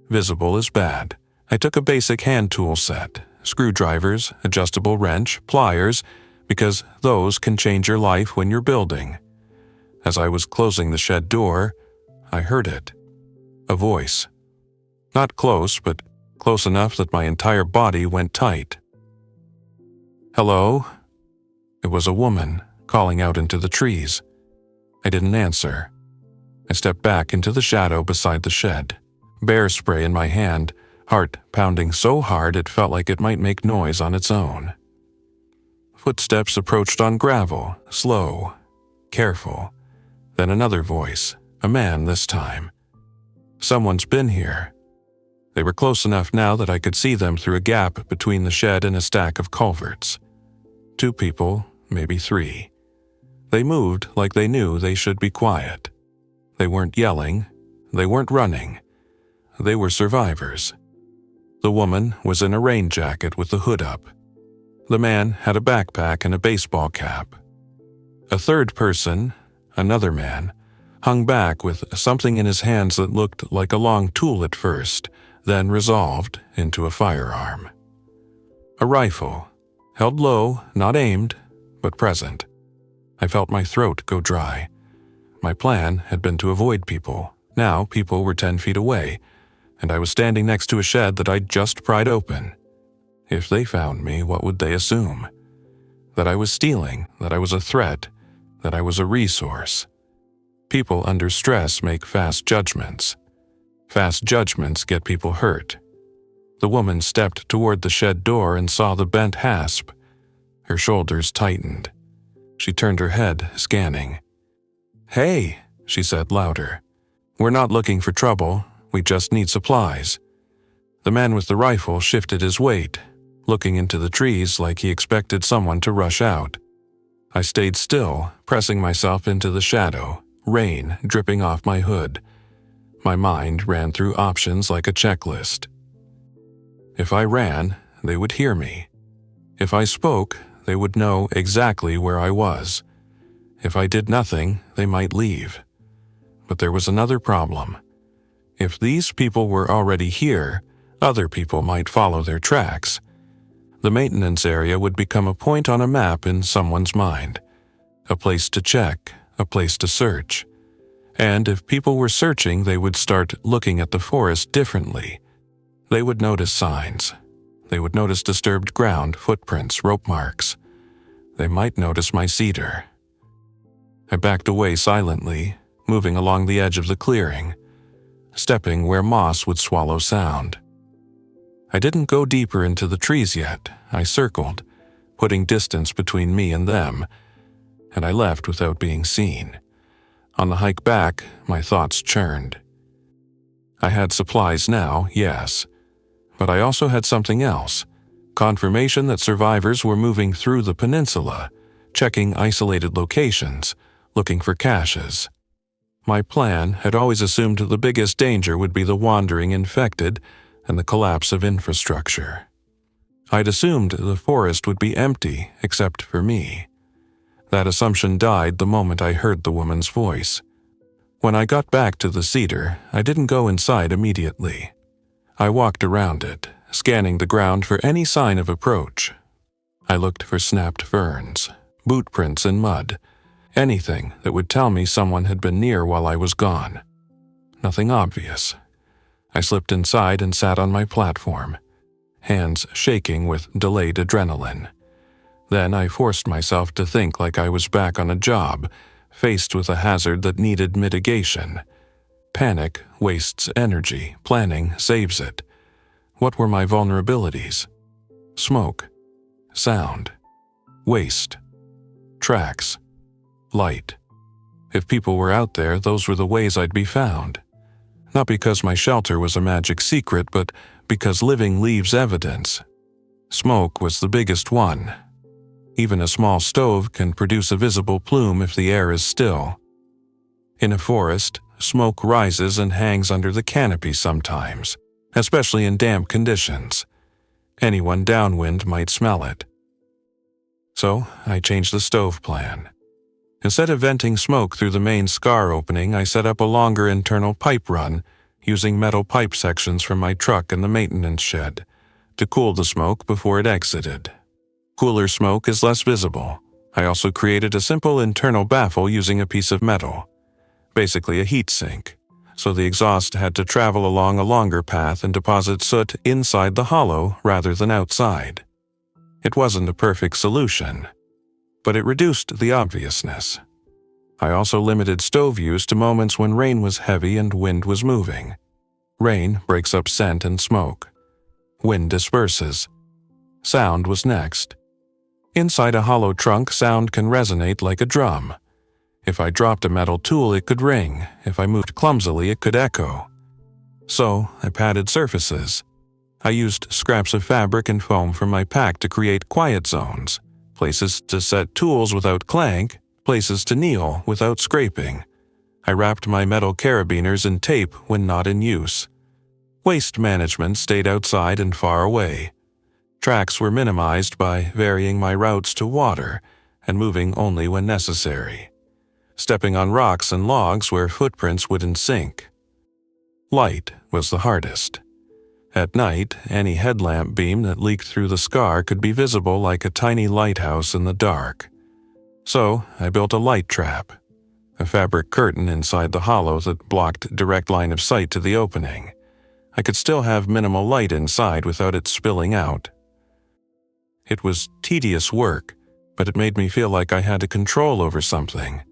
Visible is bad. I took a basic hand tool set, screwdrivers, adjustable wrench, pliers, because those can change your life when you're building. As I was closing the shed door, I heard it. A voice. Not close, but close enough that my entire body went tight. "Hello?" It was a woman, calling out into the trees. I didn't answer. I stepped back into the shadow beside the shed, bear spray in my hand, heart pounding so hard it felt like it might make noise on its own. Footsteps approached on gravel, slow, careful. Then another voice, a man this time. "Someone's been here." They were close enough now that I could see them through a gap between the shed and a stack of culverts. 2 people, maybe 3. They moved like they knew they should be quiet. They weren't yelling. They weren't running. They were survivors. The woman was in a rain jacket with the hood up. The man had a backpack and a baseball cap. A third person, another man, hung back with something in his hands that looked like a long tool at first, then resolved into a firearm. A rifle, held low, not aimed, but present. I felt my throat go dry. My plan had been to avoid people. Now people were 10 feet away, and I was standing next to a shed that I'd just pried open. If they found me, what would they assume? That I was stealing, that I was a threat, that I was a resource. People under stress make fast judgments. Fast judgments get people hurt. The woman stepped toward the shed door and saw the bent hasp. Her shoulders tightened. She turned her head, scanning. "Hey," she said louder. "We're not looking for trouble. We just need supplies." The man with the rifle shifted his weight, looking into the trees like he expected someone to rush out. I stayed still, pressing myself into the shadow, rain dripping off my hood. My mind ran through options like a checklist. If I ran, they would hear me. If I spoke, they would know exactly where I was. If I did nothing, they might leave. But there was another problem. If these people were already here, other people might follow their tracks. The maintenance area would become a point on a map in someone's mind. A place to check, a place to search. And if people were searching, they would start looking at the forest differently. They would notice signs. They would notice disturbed ground, footprints, rope marks. They might notice my cedar. I backed away silently, moving along the edge of the clearing, stepping where moss would swallow sound. I didn't go deeper into the trees yet. I circled, putting distance between me and them, and I left without being seen. On the hike back, my thoughts churned. I had supplies now, yes, but I also had something else. Confirmation that survivors were moving through the peninsula, checking isolated locations, looking for caches. My plan had always assumed the biggest danger would be the wandering infected and the collapse of infrastructure. I'd assumed the forest would be empty except for me. That assumption died the moment I heard the woman's voice. When I got back to the cedar, I didn't go inside immediately. I walked around it, scanning the ground for any sign of approach. I looked for snapped ferns, boot prints in mud, anything that would tell me someone had been near while I was gone. Nothing obvious. I slipped inside and sat on my platform, hands shaking with delayed adrenaline. Then I forced myself to think like I was back on a job, faced with a hazard that needed mitigation. Panic wastes energy, planning saves it. What were my vulnerabilities? Smoke, sound, waste, tracks, light. If people were out there, those were the ways I'd be found. Not because my shelter was a magic secret, but because living leaves evidence. Smoke was the biggest one. Even a small stove can produce a visible plume if the air is still. In a forest, smoke rises and hangs under the canopy sometimes, especially in damp conditions. Anyone downwind might smell it. So I changed the stove plan. Instead of venting smoke through the main scar opening, I set up a longer internal pipe run, using metal pipe sections from my truck in the maintenance shed, to cool the smoke before it exited. Cooler smoke is less visible. I also created a simple internal baffle using a piece of metal, basically a heat sink, so the exhaust had to travel along a longer path and deposit soot inside the hollow rather than outside. It wasn't a perfect solution, but it reduced the obviousness. I also limited stove use to moments when rain was heavy and wind was moving. Rain breaks up scent and smoke. Wind disperses. Sound was next. Inside a hollow trunk, sound can resonate like a drum. If I dropped a metal tool, it could ring. If I moved clumsily, it could echo. So I padded surfaces. I used scraps of fabric and foam from my pack to create quiet zones, places to set tools without clank, places to kneel without scraping. I wrapped my metal carabiners in tape when not in use. Waste management stayed outside and far away. Tracks were minimized by varying my routes to water and moving only when necessary, stepping on rocks and logs where footprints wouldn't sink. Light was the hardest. At night, any headlamp beam that leaked through the scar could be visible like a tiny lighthouse in the dark. So I built a light trap, a fabric curtain inside the hollow that blocked direct line of sight to the opening. I could still have minimal light inside without it spilling out. It was tedious work, but it made me feel like I had control over something.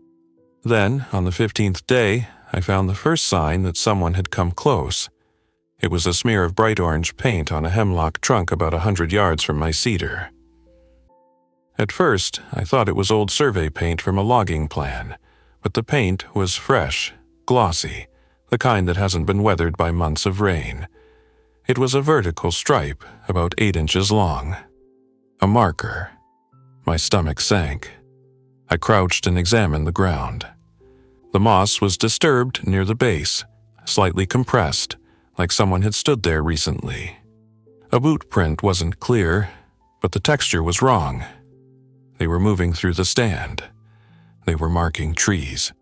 Then, on the 15th day, I found the first sign that someone had come close. It was a smear of bright orange paint on a hemlock trunk about 100 yards from my cedar. At first, I thought it was old survey paint from a logging plan, but the paint was fresh, glossy, the kind that hasn't been weathered by months of rain. It was a vertical stripe, about 8 inches long. A marker. My stomach sank. I crouched and examined the ground. The moss was disturbed near the base, slightly compressed, like someone had stood there recently. A boot print wasn't clear, but the texture was wrong. They were moving through the stand. They were marking trees.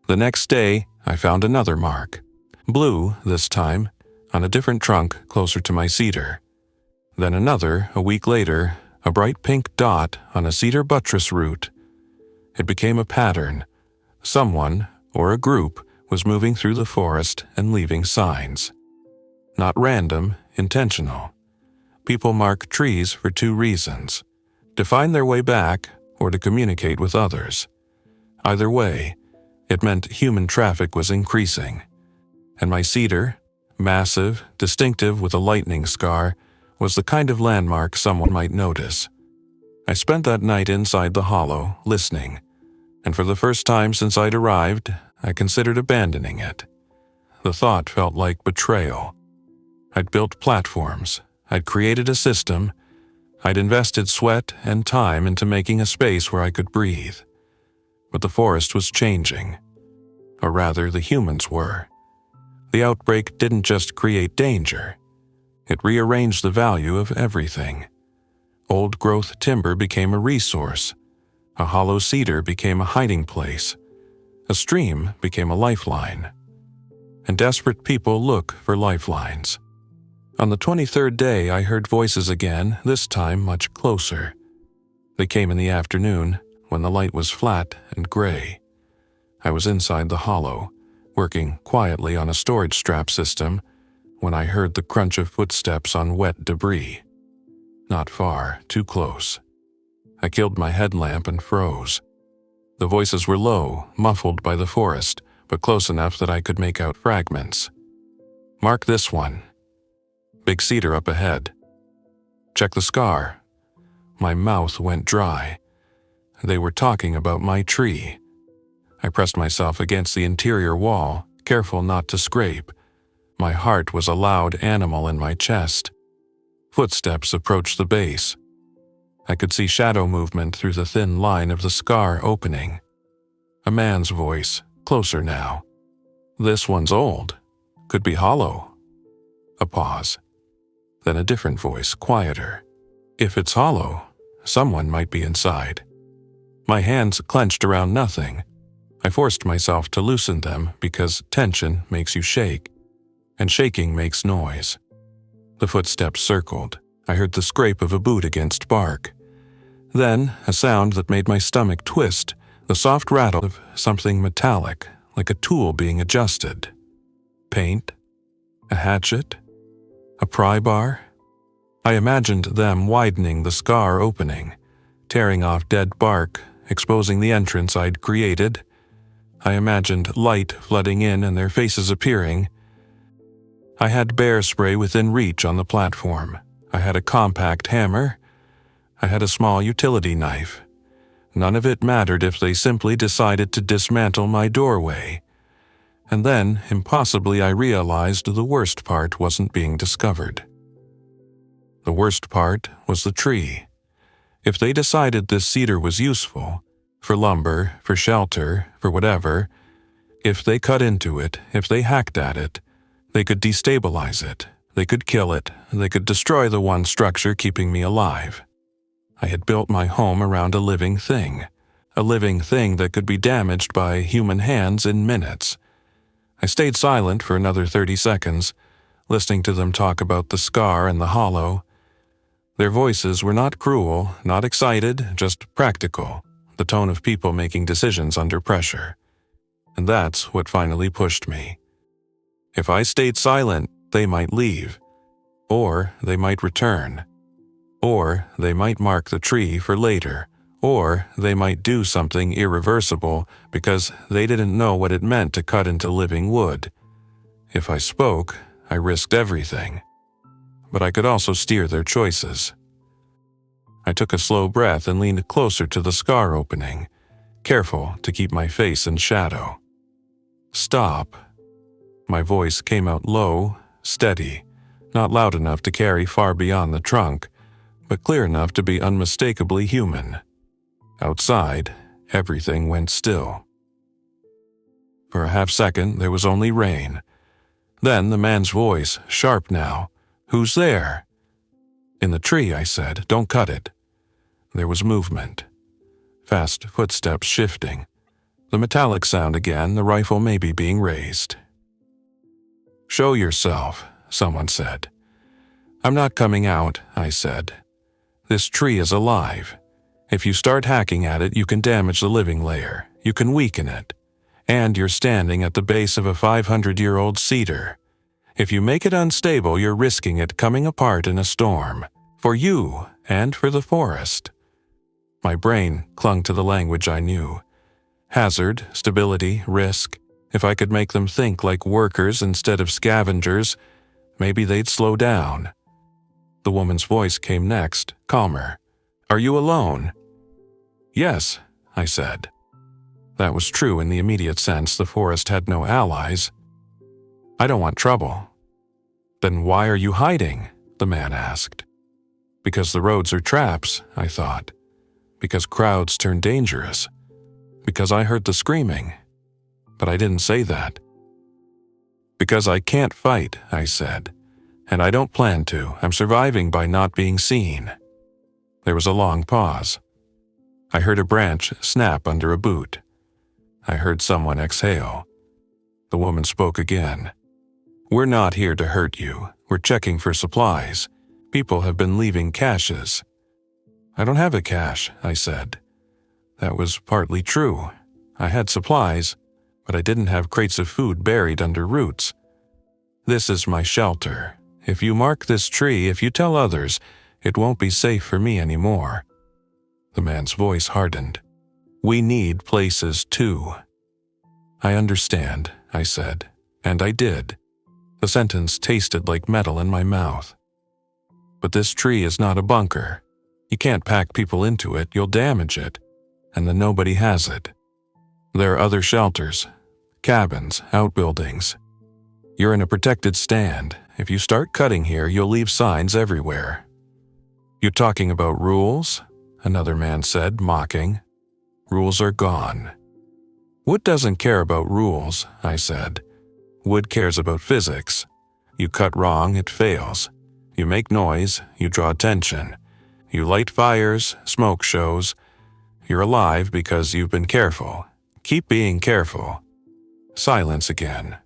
The next day, I found another mark. Blue, this time, on a different trunk closer to my cedar. Then another, a week later, a bright pink dot on a cedar buttress root. It became a pattern. Someone, or a group, was moving through the forest and leaving signs. Not random, intentional. People mark trees for 2 reasons: to find their way back or to communicate with others. Either way, it meant human traffic was increasing. And my cedar, massive, distinctive with a lightning scar, was the kind of landmark someone might notice. I spent that night inside the hollow, listening, and for the first time since I'd arrived, I considered abandoning it. The thought felt like betrayal. I'd built platforms, I'd created a system, I'd invested sweat and time into making a space where I could breathe. But the forest was changing. Or rather, the humans were. The outbreak didn't just create danger. It rearranged the value of everything. Old-growth timber became a resource. A hollow cedar became a hiding place. A stream became a lifeline. And desperate people look for lifelines. On the 23rd day, I heard voices again, this time much closer. They came in the afternoon, when the light was flat and gray. I was inside the hollow, working quietly on a storage strap system, when I heard the crunch of footsteps on wet debris. Not far, too close. I killed my headlamp and froze. The voices were low, muffled by the forest, but close enough that I could make out fragments. Mark this one. Big cedar up ahead. Check the scar. My mouth went dry. They were talking about my tree. I pressed myself against the interior wall, careful not to scrape. My heart was a loud animal in my chest. Footsteps approached the base. I could see shadow movement through the thin line of the scar opening. A man's voice, closer now. This one's old. Could be hollow. A pause. Then a different voice, quieter. If it's hollow, someone might be inside. My hands clenched around nothing. I forced myself to loosen them because tension makes you shake, and shaking makes noise. The footsteps circled. I heard the scrape of a boot against bark. Then, a sound that made my stomach twist, the soft rattle of something metallic, like a tool being adjusted. Paint? A hatchet? A pry bar? I imagined them widening the scar opening, tearing off dead bark, exposing the entrance I'd created. I imagined light flooding in and their faces appearing. I had bear spray within reach on the platform. I had a compact hammer. I had a small utility knife. None of it mattered if they simply decided to dismantle my doorway. And then, impossibly, I realized the worst part wasn't being discovered. The worst part was the tree. If they decided this cedar was useful, for lumber, for shelter, for whatever, if they cut into it, if they hacked at it, they could destabilize it, they could kill it, they could destroy the one structure keeping me alive. I had built my home around a living thing that could be damaged by human hands in minutes. I stayed silent for another 30 seconds, listening to them talk about the scar and the hollow. Their voices were not cruel, not excited, just practical, the tone of people making decisions under pressure. And that's what finally pushed me. If I stayed silent, they might leave. Or they might return. Or they might mark the tree for later. Or they might do something irreversible because they didn't know what it meant to cut into living wood. If I spoke, I risked everything. But I could also steer their choices. I took a slow breath and leaned closer to the scar opening, careful to keep my face in shadow. Stop. My voice came out low, steady, not loud enough to carry far beyond the trunk, but clear enough to be unmistakably human. Outside, everything went still. For a half-second, there was only rain. Then the man's voice, sharp now. "Who's there?" "In the tree," I said. "Don't cut it." There was movement. Fast footsteps shifting. The metallic sound again, the rifle maybe being raised. "Show yourself," someone said. "I'm not coming out," I said. "This tree is alive. If you start hacking at it, you can damage the living layer. You can weaken it. And you're standing at the base of a 500-year-old cedar. If you make it unstable, you're risking it coming apart in a storm. For you and for the forest." My brain clung to the language I knew. Hazard, stability, risk. If I could make them think like workers instead of scavengers, maybe they'd slow down. The woman's voice came next, calmer. "Are you alone?" "Yes," I said. That was true in the immediate sense the forest had no allies. "I don't want trouble." "Then why are you hiding?" the man asked. "Because the roads are traps," I thought. "Because crowds turn dangerous. Because I heard the screaming." But I didn't say that. "Because I can't fight," I said. "And I don't plan to. I'm surviving by not being seen." There was a long pause. I heard a branch snap under a boot. I heard someone exhale. The woman spoke again. "We're not here to hurt you. We're checking for supplies. People have been leaving caches." I don't have a cache, I said. That was partly true. I had supplies, but I didn't have crates of food buried under roots. This is my shelter. If you mark this tree, if you tell others, it won't be safe for me anymore. The man's voice hardened. We need places too. I understand, I said, and I did. The sentence tasted like metal in my mouth. But this tree is not a bunker. You can't pack people into it, you'll damage it, and then nobody has it. There are other shelters, cabins, outbuildings. You're in a protected stand. If you start cutting here, you'll leave signs everywhere. You're talking about rules? Another man said, mocking. Rules are gone. Wood doesn't care about rules, I said. Wood cares about physics. You cut wrong, it fails. You make noise, you draw attention. You light fires, smoke shows. You're alive because you've been careful. Keep being careful. Silence again.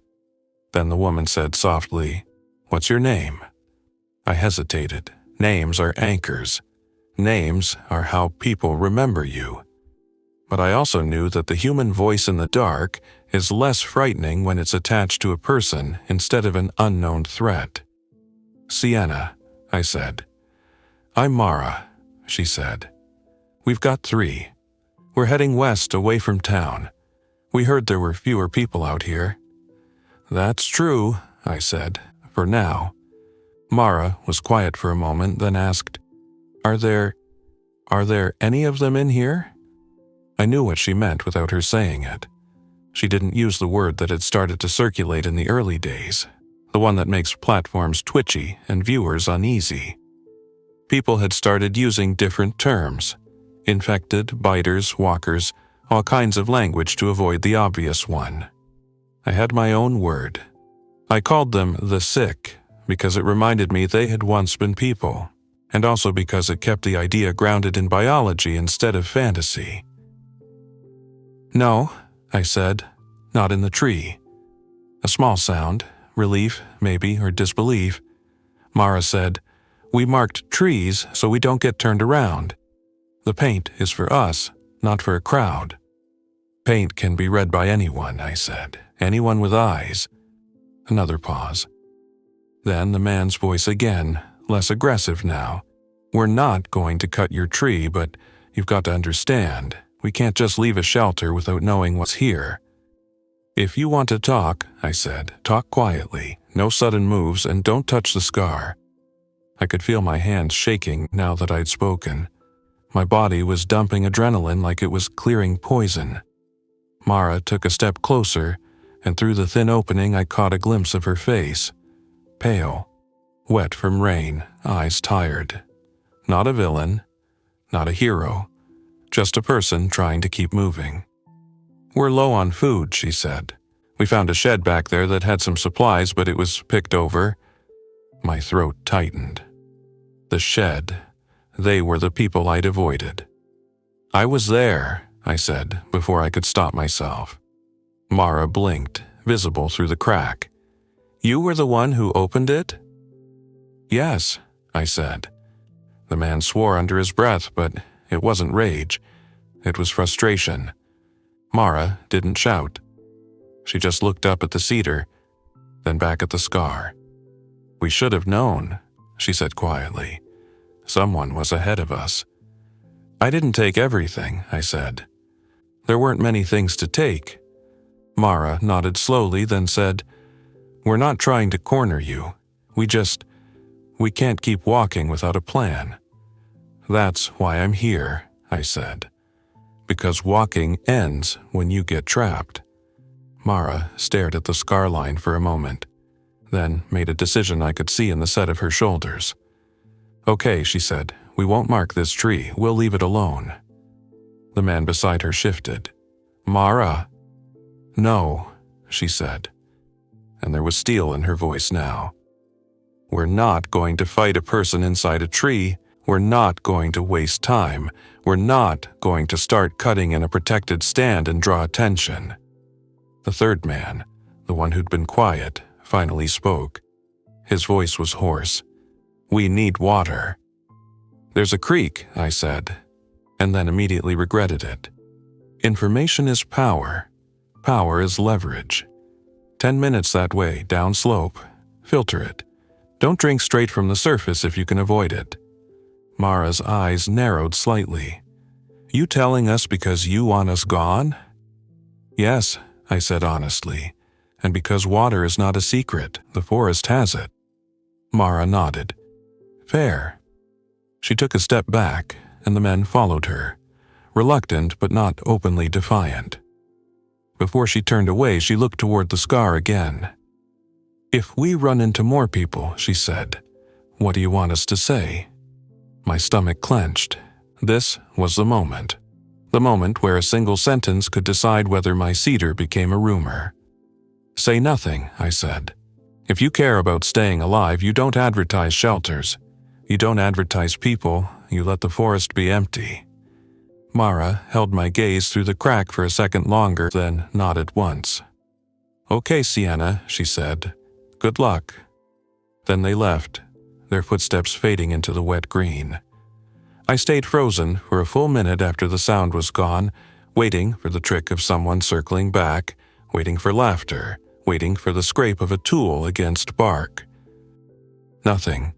Then the woman said softly, What's your name? I hesitated. Names are anchors. Names are how people remember you. But I also knew that the human voice in the dark is less frightening when it's attached to a person instead of an unknown threat. Sienna, I said. I'm Mara, she said. We've got 3. We're heading west away from town. We heard there were fewer people out here. That's true, I said, for now. Mara was quiet for a moment, then asked, Are there any of them in here? I knew what she meant without her saying it. She didn't use the word that had started to circulate in the early days, the one that makes platforms twitchy and viewers uneasy. People had started using different terms. Infected, biters, walkers, all kinds of language to avoid the obvious one. I had my own word. I called them the sick because it reminded me they had once been people, and also because it kept the idea grounded in biology instead of fantasy. No, I said, not in the tree. A small sound, relief, maybe, or disbelief. Mara said, We marked trees so we don't get turned around. The paint is for us, not for a crowd. Paint can be read by anyone, I said, anyone with eyes. Another pause. Then the man's voice again, less aggressive now. We're not going to cut your tree, but you've got to understand, we can't just leave a shelter without knowing what's here. If you want to talk, I said, talk quietly, no sudden moves, and don't touch the scar. I could feel my hands shaking now that I'd spoken. My body was dumping adrenaline like it was clearing poison. Mara took a step closer, and through the thin opening I caught a glimpse of her face. Pale, wet from rain, eyes tired. Not a villain, not a hero, just a person trying to keep moving. We're low on food, she said. We found a shed back there that had some supplies, but it was picked over. My throat tightened. The shed. They were the people I'd avoided. I was there, I said, before I could stop myself. Mara blinked, visible through the crack. You were the one who opened it? Yes, I said. The man swore under his breath, but it wasn't rage. It was frustration. Mara didn't shout. She just looked up at the cedar, then back at the scar. We should have known, she said quietly. Someone was ahead of us. I didn't take everything, I said. There weren't many things to take. Mara nodded slowly, then said, We're not trying to corner you. We can't keep walking without a plan. That's why I'm here, I said. Because walking ends when you get trapped. Mara stared at the scar line for a moment, then made a decision I could see in the set of her shoulders. Okay, she said, we won't mark this tree, we'll leave it alone. The man beside her shifted. Mara. No, she said, and there was steel in her voice now. We're not going to fight a person inside a tree. We're not going to waste time. We're not going to start cutting in a protected stand and draw attention. The third man, the one who'd been quiet, finally spoke. His voice was hoarse. We need water. "There's a creek," I said, and then immediately regretted it. Information is power. Power is leverage. 10 minutes that way, downslope. Filter it. Don't drink straight from the surface if you can avoid it. Mara's eyes narrowed slightly. "You telling us because you want us gone?" "Yes," I said honestly, "and because water is not a secret, the forest has it." Mara nodded. "Fair." She took a step back, and the men followed her, reluctant but not openly defiant. Before she turned away, she looked toward the scar again. "If we run into more people," she said, "what do you want us to say?" My stomach clenched. This was the moment. The moment where a single sentence could decide whether my cedar became a rumor. "Say nothing," I said. "If you care about staying alive, you don't advertise shelters. You don't advertise people, you let the forest be empty." Mara held my gaze through the crack for a second longer, then nodded once. "Okay, Sienna," she said. "Good luck." Then they left, their footsteps fading into the wet green. I stayed frozen for a full minute after the sound was gone, waiting for the trick of someone circling back, waiting for laughter, waiting for the scrape of a tool against bark. Nothing.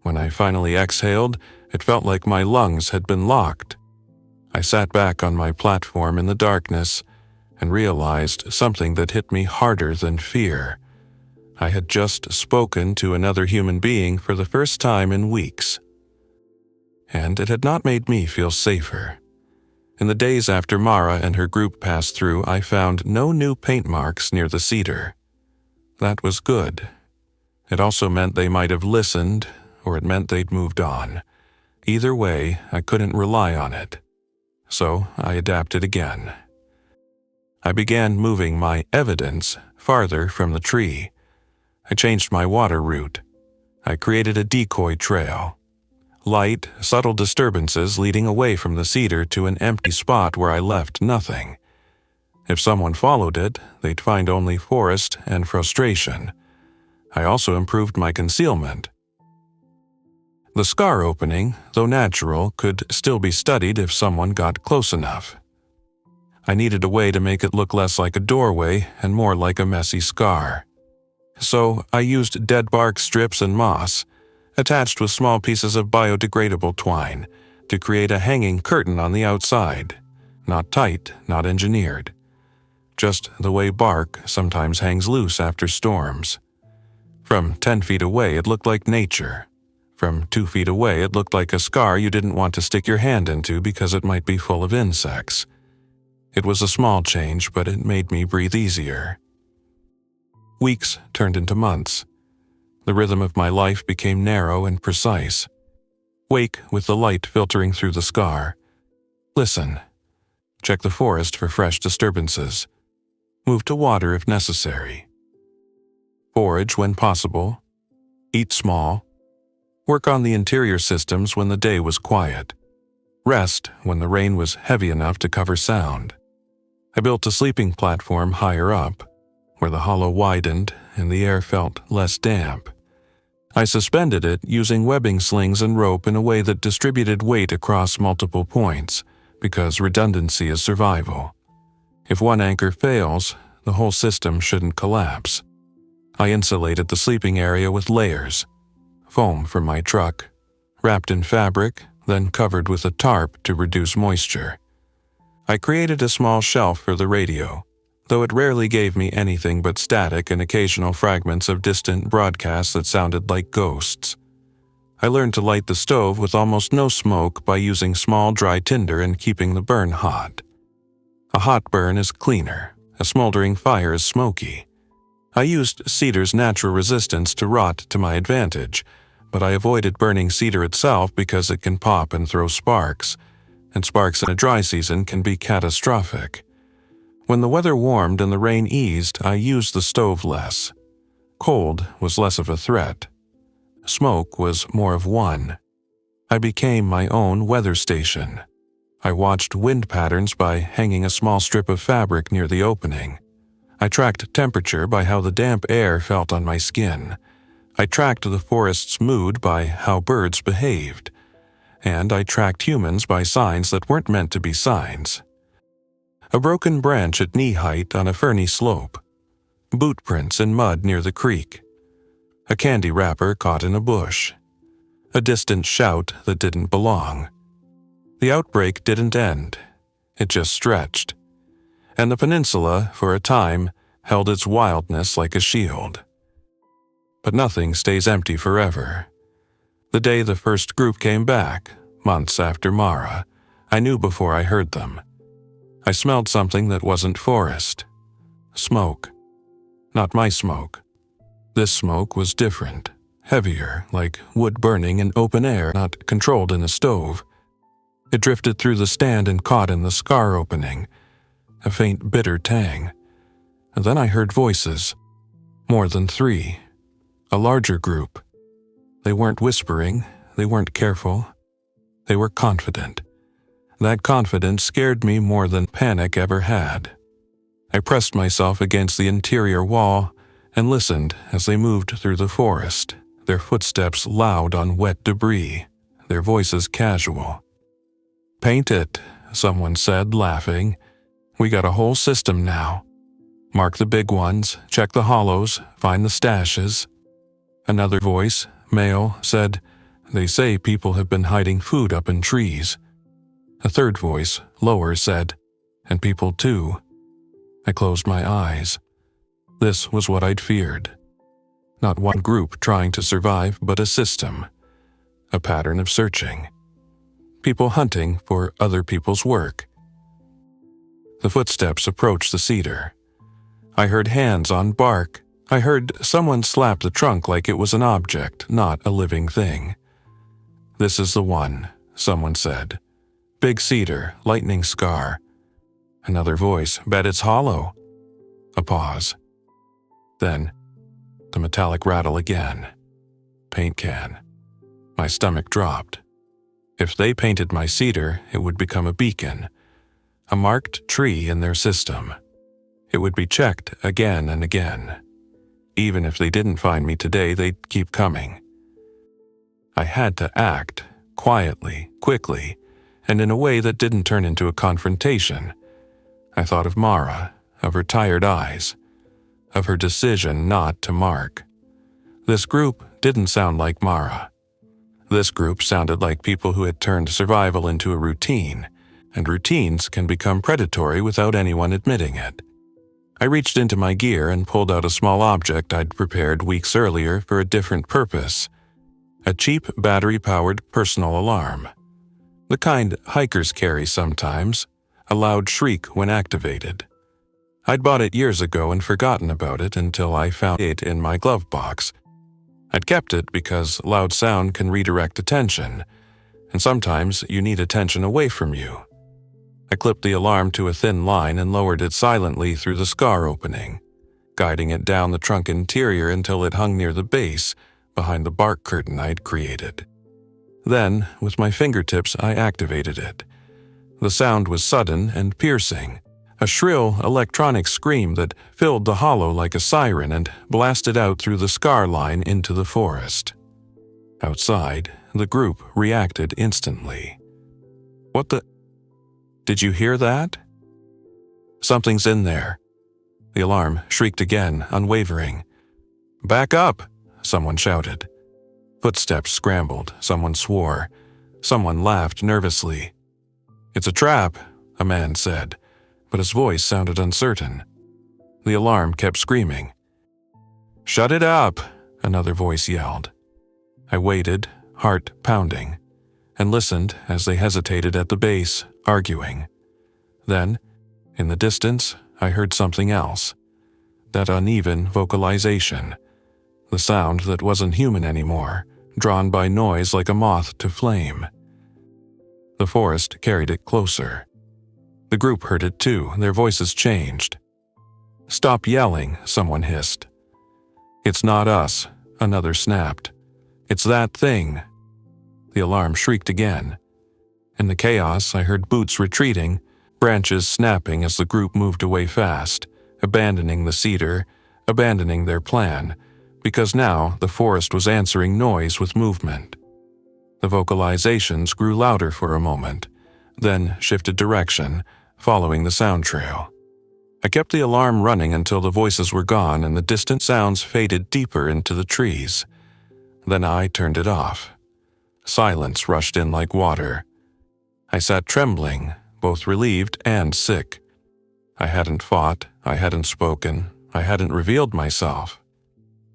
When I finally exhaled, it felt like my lungs had been locked. I sat back on my platform in the darkness and realized something that hit me harder than fear. I had just spoken to another human being for the first time in weeks. And it had not made me feel safer. In the days after Mara and her group passed through, I found no new paint marks near the cedar. That was good. It also meant they might have listened, or it meant they'd moved on. Either way, I couldn't rely on it. So I adapted again. I began moving my evidence farther from the tree. I changed my water route. I created a decoy trail. Light, subtle disturbances leading away from the cedar to an empty spot where I left nothing. If someone followed it, they'd find only forest and frustration. I also improved my concealment. The scar opening, though natural, could still be studied if someone got close enough. I needed a way to make it look less like a doorway and more like a messy scar. So I used dead bark strips and moss, attached with small pieces of biodegradable twine, to create a hanging curtain on the outside. Not tight, not engineered. Just the way bark sometimes hangs loose after storms. From 10 feet away, it looked like nature. From 2 feet away, it looked like a scar you didn't want to stick your hand into because it might be full of insects. It was a small change, but it made me breathe easier. Weeks turned into months. The rhythm of my life became narrow and precise. Wake with the light filtering through the scar. Listen. Check the forest for fresh disturbances. Move to water if necessary. Forage when possible. Eat small. Work on the interior systems when the day was quiet. Rest when the rain was heavy enough to cover sound. I built a sleeping platform higher up, where the hollow widened and the air felt less damp. I suspended it using webbing slings and rope in a way that distributed weight across multiple points, because redundancy is survival. If one anchor fails, the whole system shouldn't collapse. I insulated the sleeping area with layers. Foam from my truck, wrapped in fabric, then covered with a tarp to reduce moisture. I created a small shelf for the radio, though it rarely gave me anything but static and occasional fragments of distant broadcasts that sounded like ghosts. I learned to light the stove with almost no smoke by using small dry tinder and keeping the burn hot. A hot burn is cleaner, a smoldering fire is smoky. I used cedar's natural resistance to rot to my advantage, but I avoided burning cedar itself because it can pop and throw sparks, and sparks in a dry season can be catastrophic. When the weather warmed and the rain eased, I used the stove less. Cold was less of a threat. Smoke was more of one. I became my own weather station. I watched wind patterns by hanging a small strip of fabric near the opening. I tracked temperature by how the damp air felt on my skin. I tracked the forest's mood by how birds behaved. and I tracked humans by signs that weren't meant to be signs. A broken branch at knee height on a ferny slope. Boot prints in mud near the creek. A candy wrapper caught in a bush. A distant shout that didn't belong. The outbreak didn't end. It just stretched. And the peninsula, for a time, held its wildness like a shield. But nothing stays empty forever. The day the first group came back, months after Mara, I knew before I heard them. I smelled something that wasn't forest. Smoke. Not my smoke. This smoke was different, heavier, like wood burning in open air, not controlled in a stove. It drifted through the stand and caught in the scar opening, a faint bitter tang. And then I heard voices, more than 3, a larger group. They weren't whispering, they weren't careful, they were confident. That confidence scared me more than panic ever had. I pressed myself against the interior wall and listened as they moved through the forest, their footsteps loud on wet debris, their voices casual. "Paint it," someone said, laughing. "We got a whole system now. Mark the big ones, check the hollows, find the stashes." Another voice, male, said, "They say people have been hiding food up in trees." A third voice, lower, said, "And people too." I closed my eyes. This was what I'd feared. Not one group trying to survive, but a system. A pattern of searching. People hunting for other people's work. The footsteps approached the cedar. I heard hands on bark. I heard someone slap the trunk like it was an object, not a living thing. "This is the one," someone said. "Big cedar, lightning scar." Another voice, "Bet it's hollow." A pause. Then, the metallic rattle again. Paint can. My stomach dropped. If they painted my cedar, it would become a beacon. A marked tree in their system. It would be checked again and again. Even if they didn't find me today, they'd keep coming. I had to act, quietly, quickly, and in a way that didn't turn into a confrontation. I thought of Mara, of her tired eyes, of her decision not to mark. This group didn't sound like Mara. This group sounded like people who had turned survival into a routine, and routines can become predatory without anyone admitting it. I reached into my gear and pulled out a small object I'd prepared weeks earlier for a different purpose. A cheap battery-powered personal alarm. The kind hikers carry sometimes, a loud shriek when activated. I'd bought it years ago and forgotten about it until I found it in my glove box. I'd kept it because loud sound can redirect attention, and sometimes you need attention away from you. I clipped the alarm to a thin line and lowered it silently through the scar opening, guiding it down the trunk interior until it hung near the base, behind the bark curtain I'd created. Then, with my fingertips, I activated it. The sound was sudden and piercing, a shrill electronic scream that filled the hollow like a siren and blasted out through the scar line into the forest. Outside, the group reacted instantly. "What the? Did you hear that?" "Something's in there." The alarm shrieked again, unwavering. "Back up!" someone shouted. Footsteps scrambled, someone swore. Someone laughed nervously. "It's a trap," a man said, but his voice sounded uncertain. The alarm kept screaming. "Shut it up," another voice yelled. I waited, heart pounding, and listened as they hesitated at the base, arguing. Then, in the distance, I heard something else. That uneven vocalization. The sound that wasn't human anymore, drawn by noise like a moth to flame. The forest carried it closer. The group heard it too, their voices changed. "Stop yelling," someone hissed. "It's not us," another snapped. "It's that thing." The alarm shrieked again. In the chaos, I heard boots retreating, branches snapping as the group moved away fast, abandoning the cedar, abandoning their plan, because now the forest was answering noise with movement. The vocalizations grew louder for a moment, then shifted direction, following the sound trail. I kept the alarm running until the voices were gone and the distant sounds faded deeper into the trees. Then I turned it off. Silence rushed in like water. I sat trembling, both relieved and sick. I hadn't fought, I hadn't spoken, I hadn't revealed myself.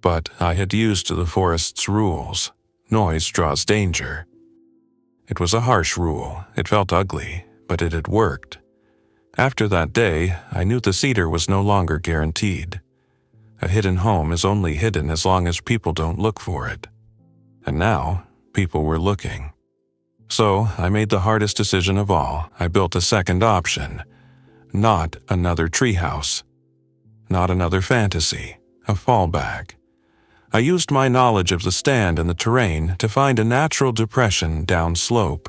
But I had used the forest's rules. Noise draws danger. It was a harsh rule. It felt ugly, but it had worked. After that day, I knew the cedar was no longer guaranteed. A hidden home is only hidden as long as people don't look for it. And now, people were looking. So, I made the hardest decision of all. I built a second option. Not another treehouse. Not another fantasy. A fallback. I used my knowledge of the stand and the terrain to find a natural depression downslope.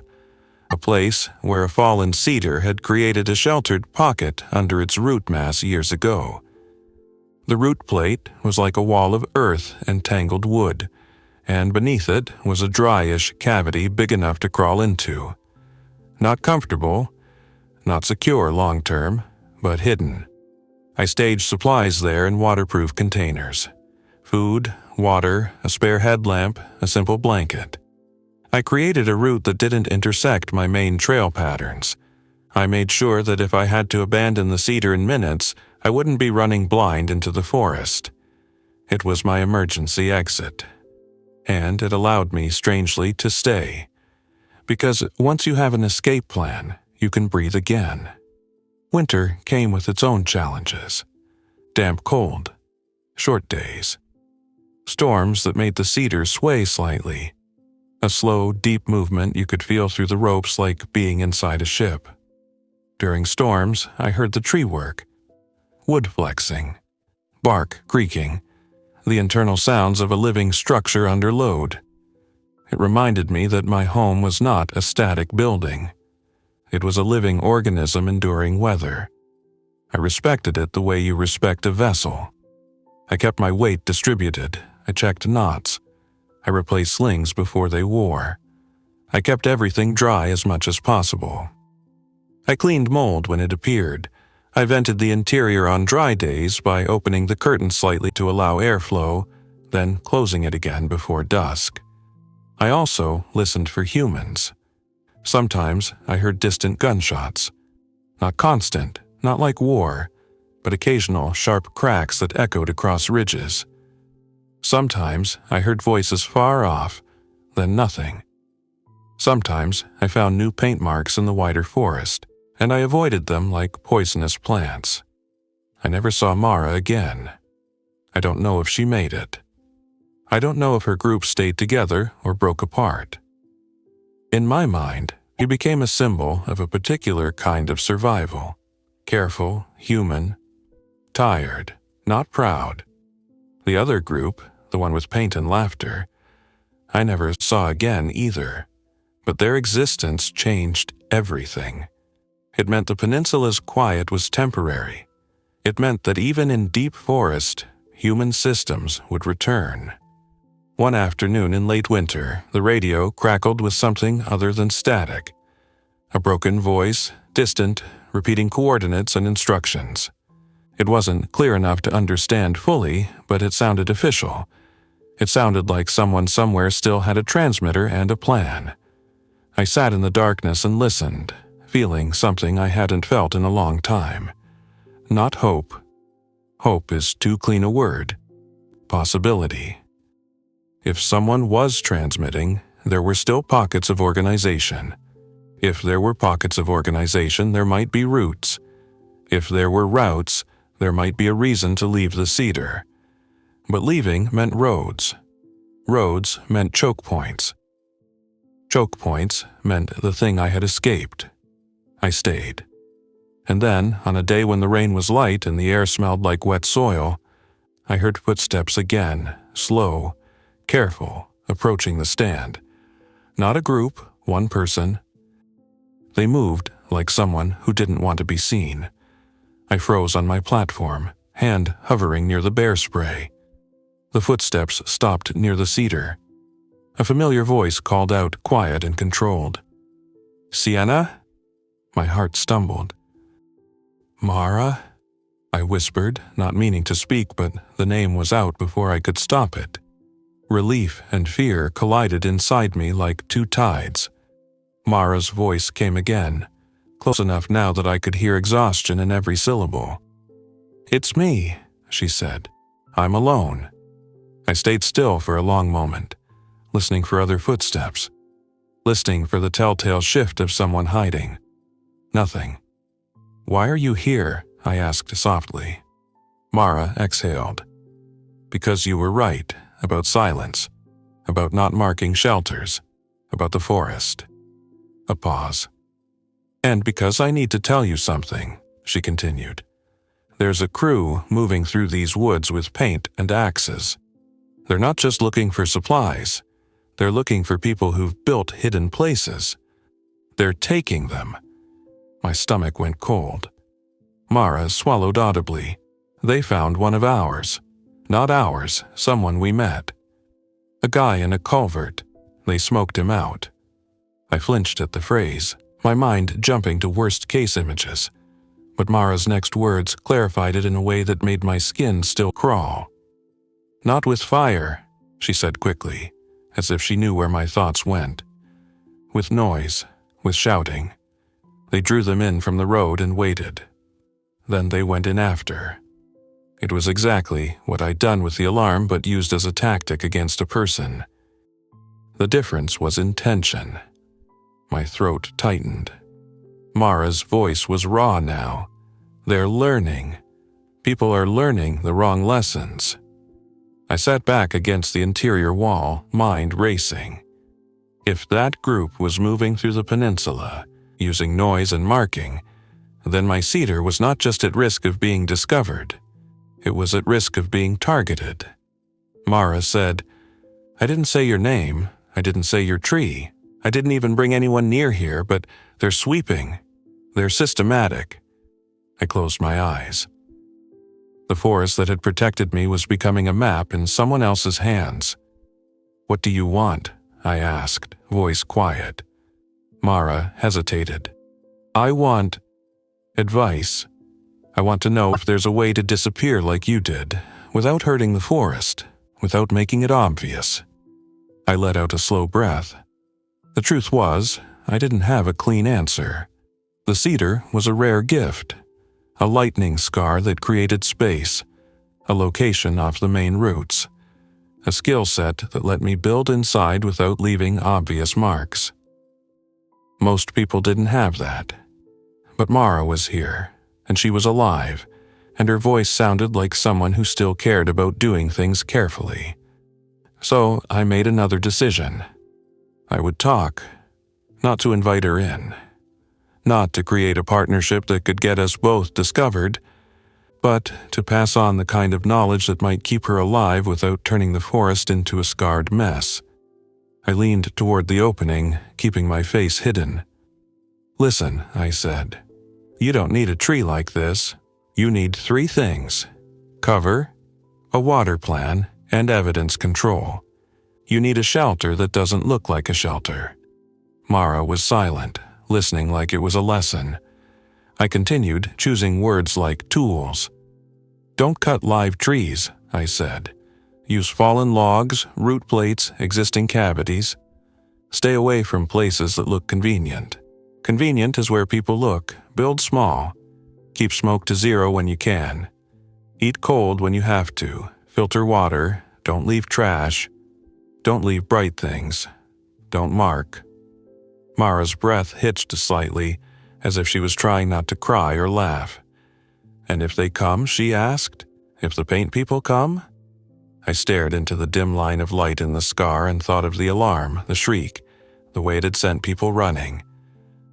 A place where a fallen cedar had created a sheltered pocket under its root mass years ago. The root plate was like a wall of earth and tangled wood, and beneath it was a dryish cavity big enough to crawl into. Not comfortable, not secure long-term, but hidden. I staged supplies there in waterproof containers. Food, water, a spare headlamp, a simple blanket. I created a route that didn't intersect my main trail patterns. I made sure that if I had to abandon the cedar in minutes, I wouldn't be running blind into the forest. It was my emergency exit. And it allowed me, strangely, to stay. Because once you have an escape plan, you can breathe again. Winter came with its own challenges. Damp cold. Short days. Storms that made the cedar sway slightly. A slow, deep movement you could feel through the ropes like being inside a ship. During storms, I heard the tree work. Wood flexing. Bark creaking. The internal sounds of a living structure under load. It reminded me that my home was not a static building. It was a living organism enduring weather. I respected it the way you respect a vessel. I kept my weight distributed. I checked knots. I replaced slings before they wore. I kept everything dry as much as possible. I cleaned mold when it appeared. I vented the interior on dry days by opening the curtain slightly to allow airflow, then closing it again before dusk. I also listened for humans. Sometimes I heard distant gunshots. Not constant, not like war, but occasional sharp cracks that echoed across ridges. Sometimes I heard voices far off, then nothing. Sometimes I found new paint marks in the wider forest, and I avoided them like poisonous plants. I never saw Mara again. I don't know if she made it. I don't know if her group stayed together or broke apart. In my mind, she became a symbol of a particular kind of survival. Careful, human, tired, not proud. The other group, the one with paint and laughter, I never saw again either. But their existence changed everything. It meant the peninsula's quiet was temporary. It meant that even in deep forest, human systems would return. One afternoon in late winter, the radio crackled with something other than static. A broken voice, distant, repeating coordinates and instructions. It wasn't clear enough to understand fully, but it sounded official. It sounded like someone somewhere still had a transmitter and a plan. I sat in the darkness and listened, feeling something I hadn't felt in a long time. Not hope. Hope is too clean a word. Possibility. If someone was transmitting, there were still pockets of organization. If there were pockets of organization, there might be routes. If there were routes, there might be a reason to leave the cedar. But leaving meant roads. Roads meant choke points. Choke points meant the thing I had escaped. I stayed. And then, on a day when the rain was light and the air smelled like wet soil, I heard footsteps again, slow, careful, approaching the stand. Not a group, one person. They moved like someone who didn't want to be seen. I froze on my platform, hand hovering near the bear spray. The footsteps stopped near the cedar. A familiar voice called out, quiet and controlled. "Sienna?" My heart stumbled. "Mara?" I whispered, not meaning to speak, but the name was out before I could stop it. Relief and fear collided inside me like two tides. Mara's voice came again, close enough now that I could hear exhaustion in every syllable. "It's me," she said. "I'm alone." I stayed still for a long moment, listening for other footsteps, listening for the telltale shift of someone hiding. Nothing. "Why are you here?" I asked softly. Mara exhaled. "Because you were right about silence, about not marking shelters, about the forest." A pause. "And because I need to tell you something," she continued. "There's a crew moving through these woods with paint and axes. They're not just looking for supplies. They're looking for people who've built hidden places. They're taking them." My stomach went cold. Mara swallowed audibly. "They found one of ours. Not ours, someone we met. A guy in a culvert. They smoked him out." I flinched at the phrase, my mind jumping to worst-case images. But Mara's next words clarified it in a way that made my skin still crawl. "Not with fire," she said quickly, as if she knew where my thoughts went. "With noise, with shouting. They drew them in from the road and waited. Then they went in after." It was exactly what I'd done with the alarm, but used as a tactic against a person. The difference was intention. My throat tightened. Mara's voice was raw now. "They're learning. People are learning the wrong lessons." I sat back against the interior wall, mind racing. If that group was moving through the peninsula, using noise and marking, then my cedar was not just at risk of being discovered. It was at risk of being targeted. Mara said, "I didn't say your name. I didn't say your tree. I didn't even bring anyone near here, but they're sweeping. They're systematic." I closed my eyes. The forest that had protected me was becoming a map in someone else's hands. "What do you want?" I asked, voice quiet. Mara hesitated. "I want advice. I want to know if there's a way to disappear like you did, without hurting the forest, without making it obvious." I let out a slow breath. The truth was, I didn't have a clean answer. The cedar was a rare gift, a lightning scar that created space, a location off the main routes, a skill set that let me build inside without leaving obvious marks. Most people didn't have that. But Mara was here, and she was alive, and her voice sounded like someone who still cared about doing things carefully. So I made another decision. I would talk, not to invite her in, not to create a partnership that could get us both discovered, but to pass on the kind of knowledge that might keep her alive without turning the forest into a scarred mess. I leaned toward the opening, keeping my face hidden. "Listen," I said. "You don't need a tree like this. You need 3 things: cover, a water plan, and evidence control. You need a shelter that doesn't look like a shelter." Mara was silent, listening like it was a lesson. I continued, choosing words like tools. "Don't cut live trees," I said. "Use fallen logs, root plates, existing cavities. Stay away from places that look convenient. Convenient is where people look. Build small. Keep smoke to 0 when you can. Eat cold when you have to. Filter water. Don't leave trash. Don't leave bright things. Don't mark." Mara's breath hitched slightly, as if she was trying not to cry or laugh. "And if they come," she asked, "if the paint people come?" I stared into the dim line of light in the scar and thought of the alarm, the shriek, the way it had sent people running.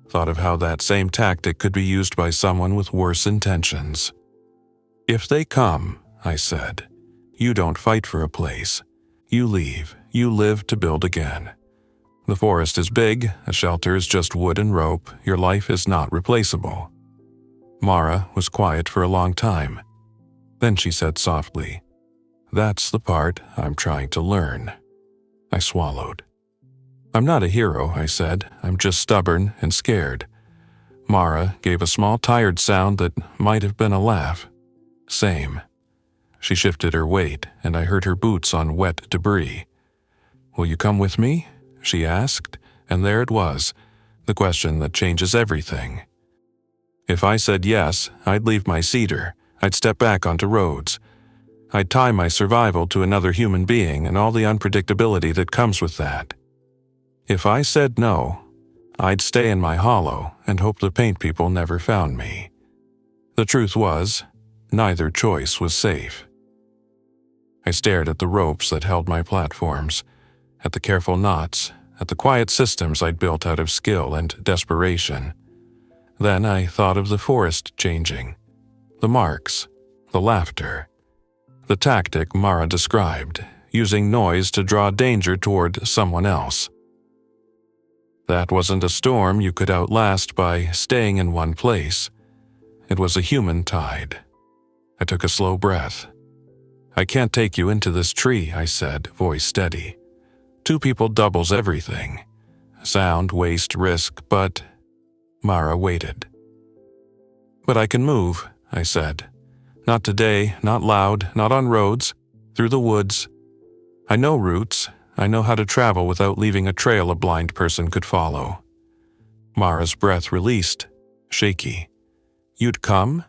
Thought of how that same tactic could be used by someone with worse intentions. "If they come," I said, "you don't fight for a place. You leave. You live to build again. The forest is big, a shelter is just wood and rope, your life is not replaceable." Mara was quiet for a long time. Then she said softly, "That's the part I'm trying to learn." I swallowed. "I'm not a hero," I said. "I'm just stubborn and scared." Mara gave a small tired sound that might have been a laugh. "Same." She shifted her weight, and I heard her boots on wet debris. "Will you come with me?" she asked, and there it was, the question that changes everything. If I said yes, I'd leave my cedar. I'd step back onto roads. I'd tie my survival to another human being and all the unpredictability that comes with that. If I said no, I'd stay in my hollow and hope the paint people never found me. The truth was, neither choice was safe. I stared at the ropes that held my platforms, at the careful knots, at the quiet systems I'd built out of skill and desperation. Then I thought of the forest changing, the marks, the laughter, the tactic Mara described, using noise to draw danger toward someone else. That wasn't a storm you could outlast by staying in one place. It was a human tide. I took a slow breath. "I can't take you into this tree," I said, voice steady. "Two people doubles everything. Sound, waste, risk, but—" Mara waited. "But I can move," I said. "Not today, not loud, not on roads, through the woods. I know routes. I know how to travel without leaving a trail a blind person could follow." Mara's breath released, shaky. "You'd come?"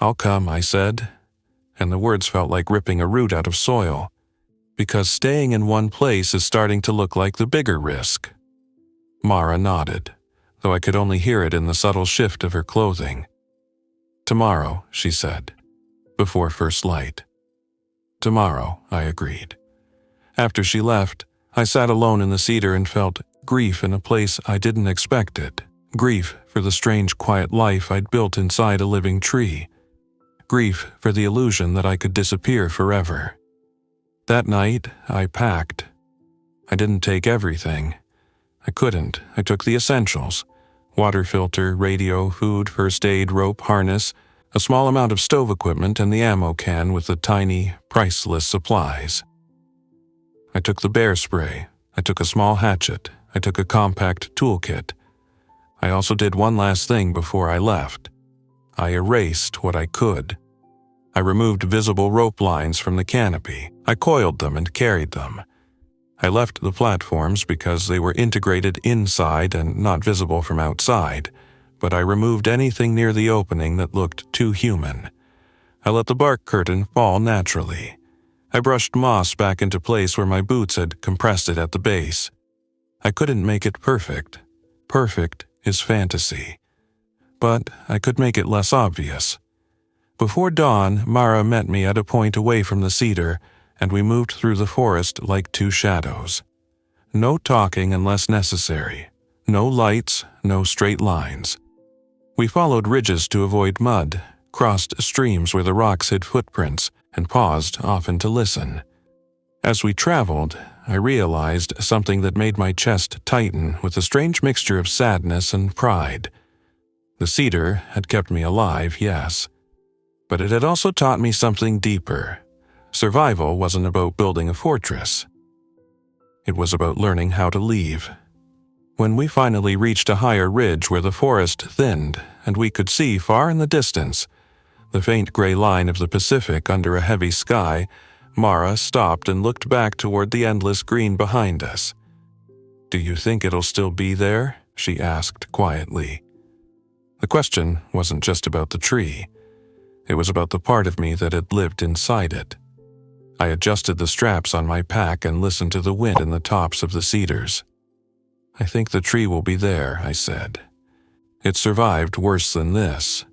"I'll come," I said, and the words felt like ripping a root out of soil, because staying in one place is starting to look like the bigger risk. Mara nodded, though I could only hear it in the subtle shift of her clothing. "Tomorrow," she said, "before first light." "Tomorrow," I agreed. After she left, I sat alone in the cedar and felt grief in a place I didn't expect it. Grief for the strange quiet life I'd built inside a living tree. Grief for the illusion that I could disappear forever. That night, I packed. I didn't take everything. I couldn't. I took the essentials: water filter, radio, food, first aid, rope, harness, a small amount of stove equipment, and the ammo can with the tiny, priceless supplies. I took the bear spray. I took a small hatchet. I took a compact toolkit. I also did one last thing before I left. I erased what I could. I removed visible rope lines from the canopy. I coiled them and carried them. I left the platforms because they were integrated inside and not visible from outside, but I removed anything near the opening that looked too human. I let the bark curtain fall naturally. I brushed moss back into place where my boots had compressed it at the base. I couldn't make it perfect. Perfect is fantasy. But I could make it less obvious. Before dawn, Mara met me at a point away from the cedar, and we moved through the forest like two shadows. No talking unless necessary. No lights, no straight lines. We followed ridges to avoid mud, crossed streams where the rocks hid footprints, and paused often to listen. As we traveled, I realized something that made my chest tighten with a strange mixture of sadness and pride. The cedar had kept me alive, yes, but it had also taught me something deeper. Survival wasn't about building a fortress. It was about learning how to leave. When we finally reached a higher ridge where the forest thinned and we could see far in the distance the faint gray line of the Pacific under a heavy sky, Mara stopped and looked back toward the endless green behind us. "Do you think it'll still be there?" she asked quietly. The question wasn't just about the tree. It was about the part of me that had lived inside it. I adjusted the straps on my pack and listened to the wind in the tops of the cedars. "I think the tree will be there," I said. "It survived worse than this."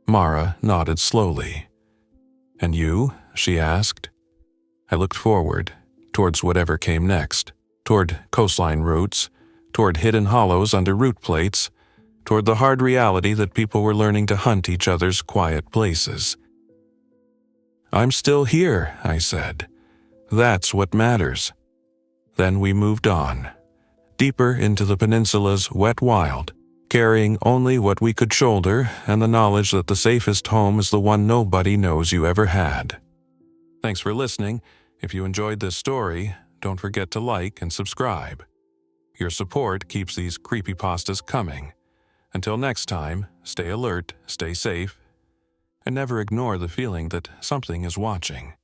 Mara nodded slowly. "And you?" she asked. I looked forward, towards whatever came next, toward coastline routes, toward hidden hollows under root plates, toward the hard reality that people were learning to hunt each other's quiet places. "I'm still here," I said. "That's what matters." Then we moved on, deeper into the peninsula's wet wild, carrying only what we could shoulder and the knowledge that the safest home is the one nobody knows you ever had. Thanks for listening. If you enjoyed this story, don't forget to like and subscribe. Your support keeps these creepypastas coming. Until next time, stay alert, stay safe, and never ignore the feeling that something is watching.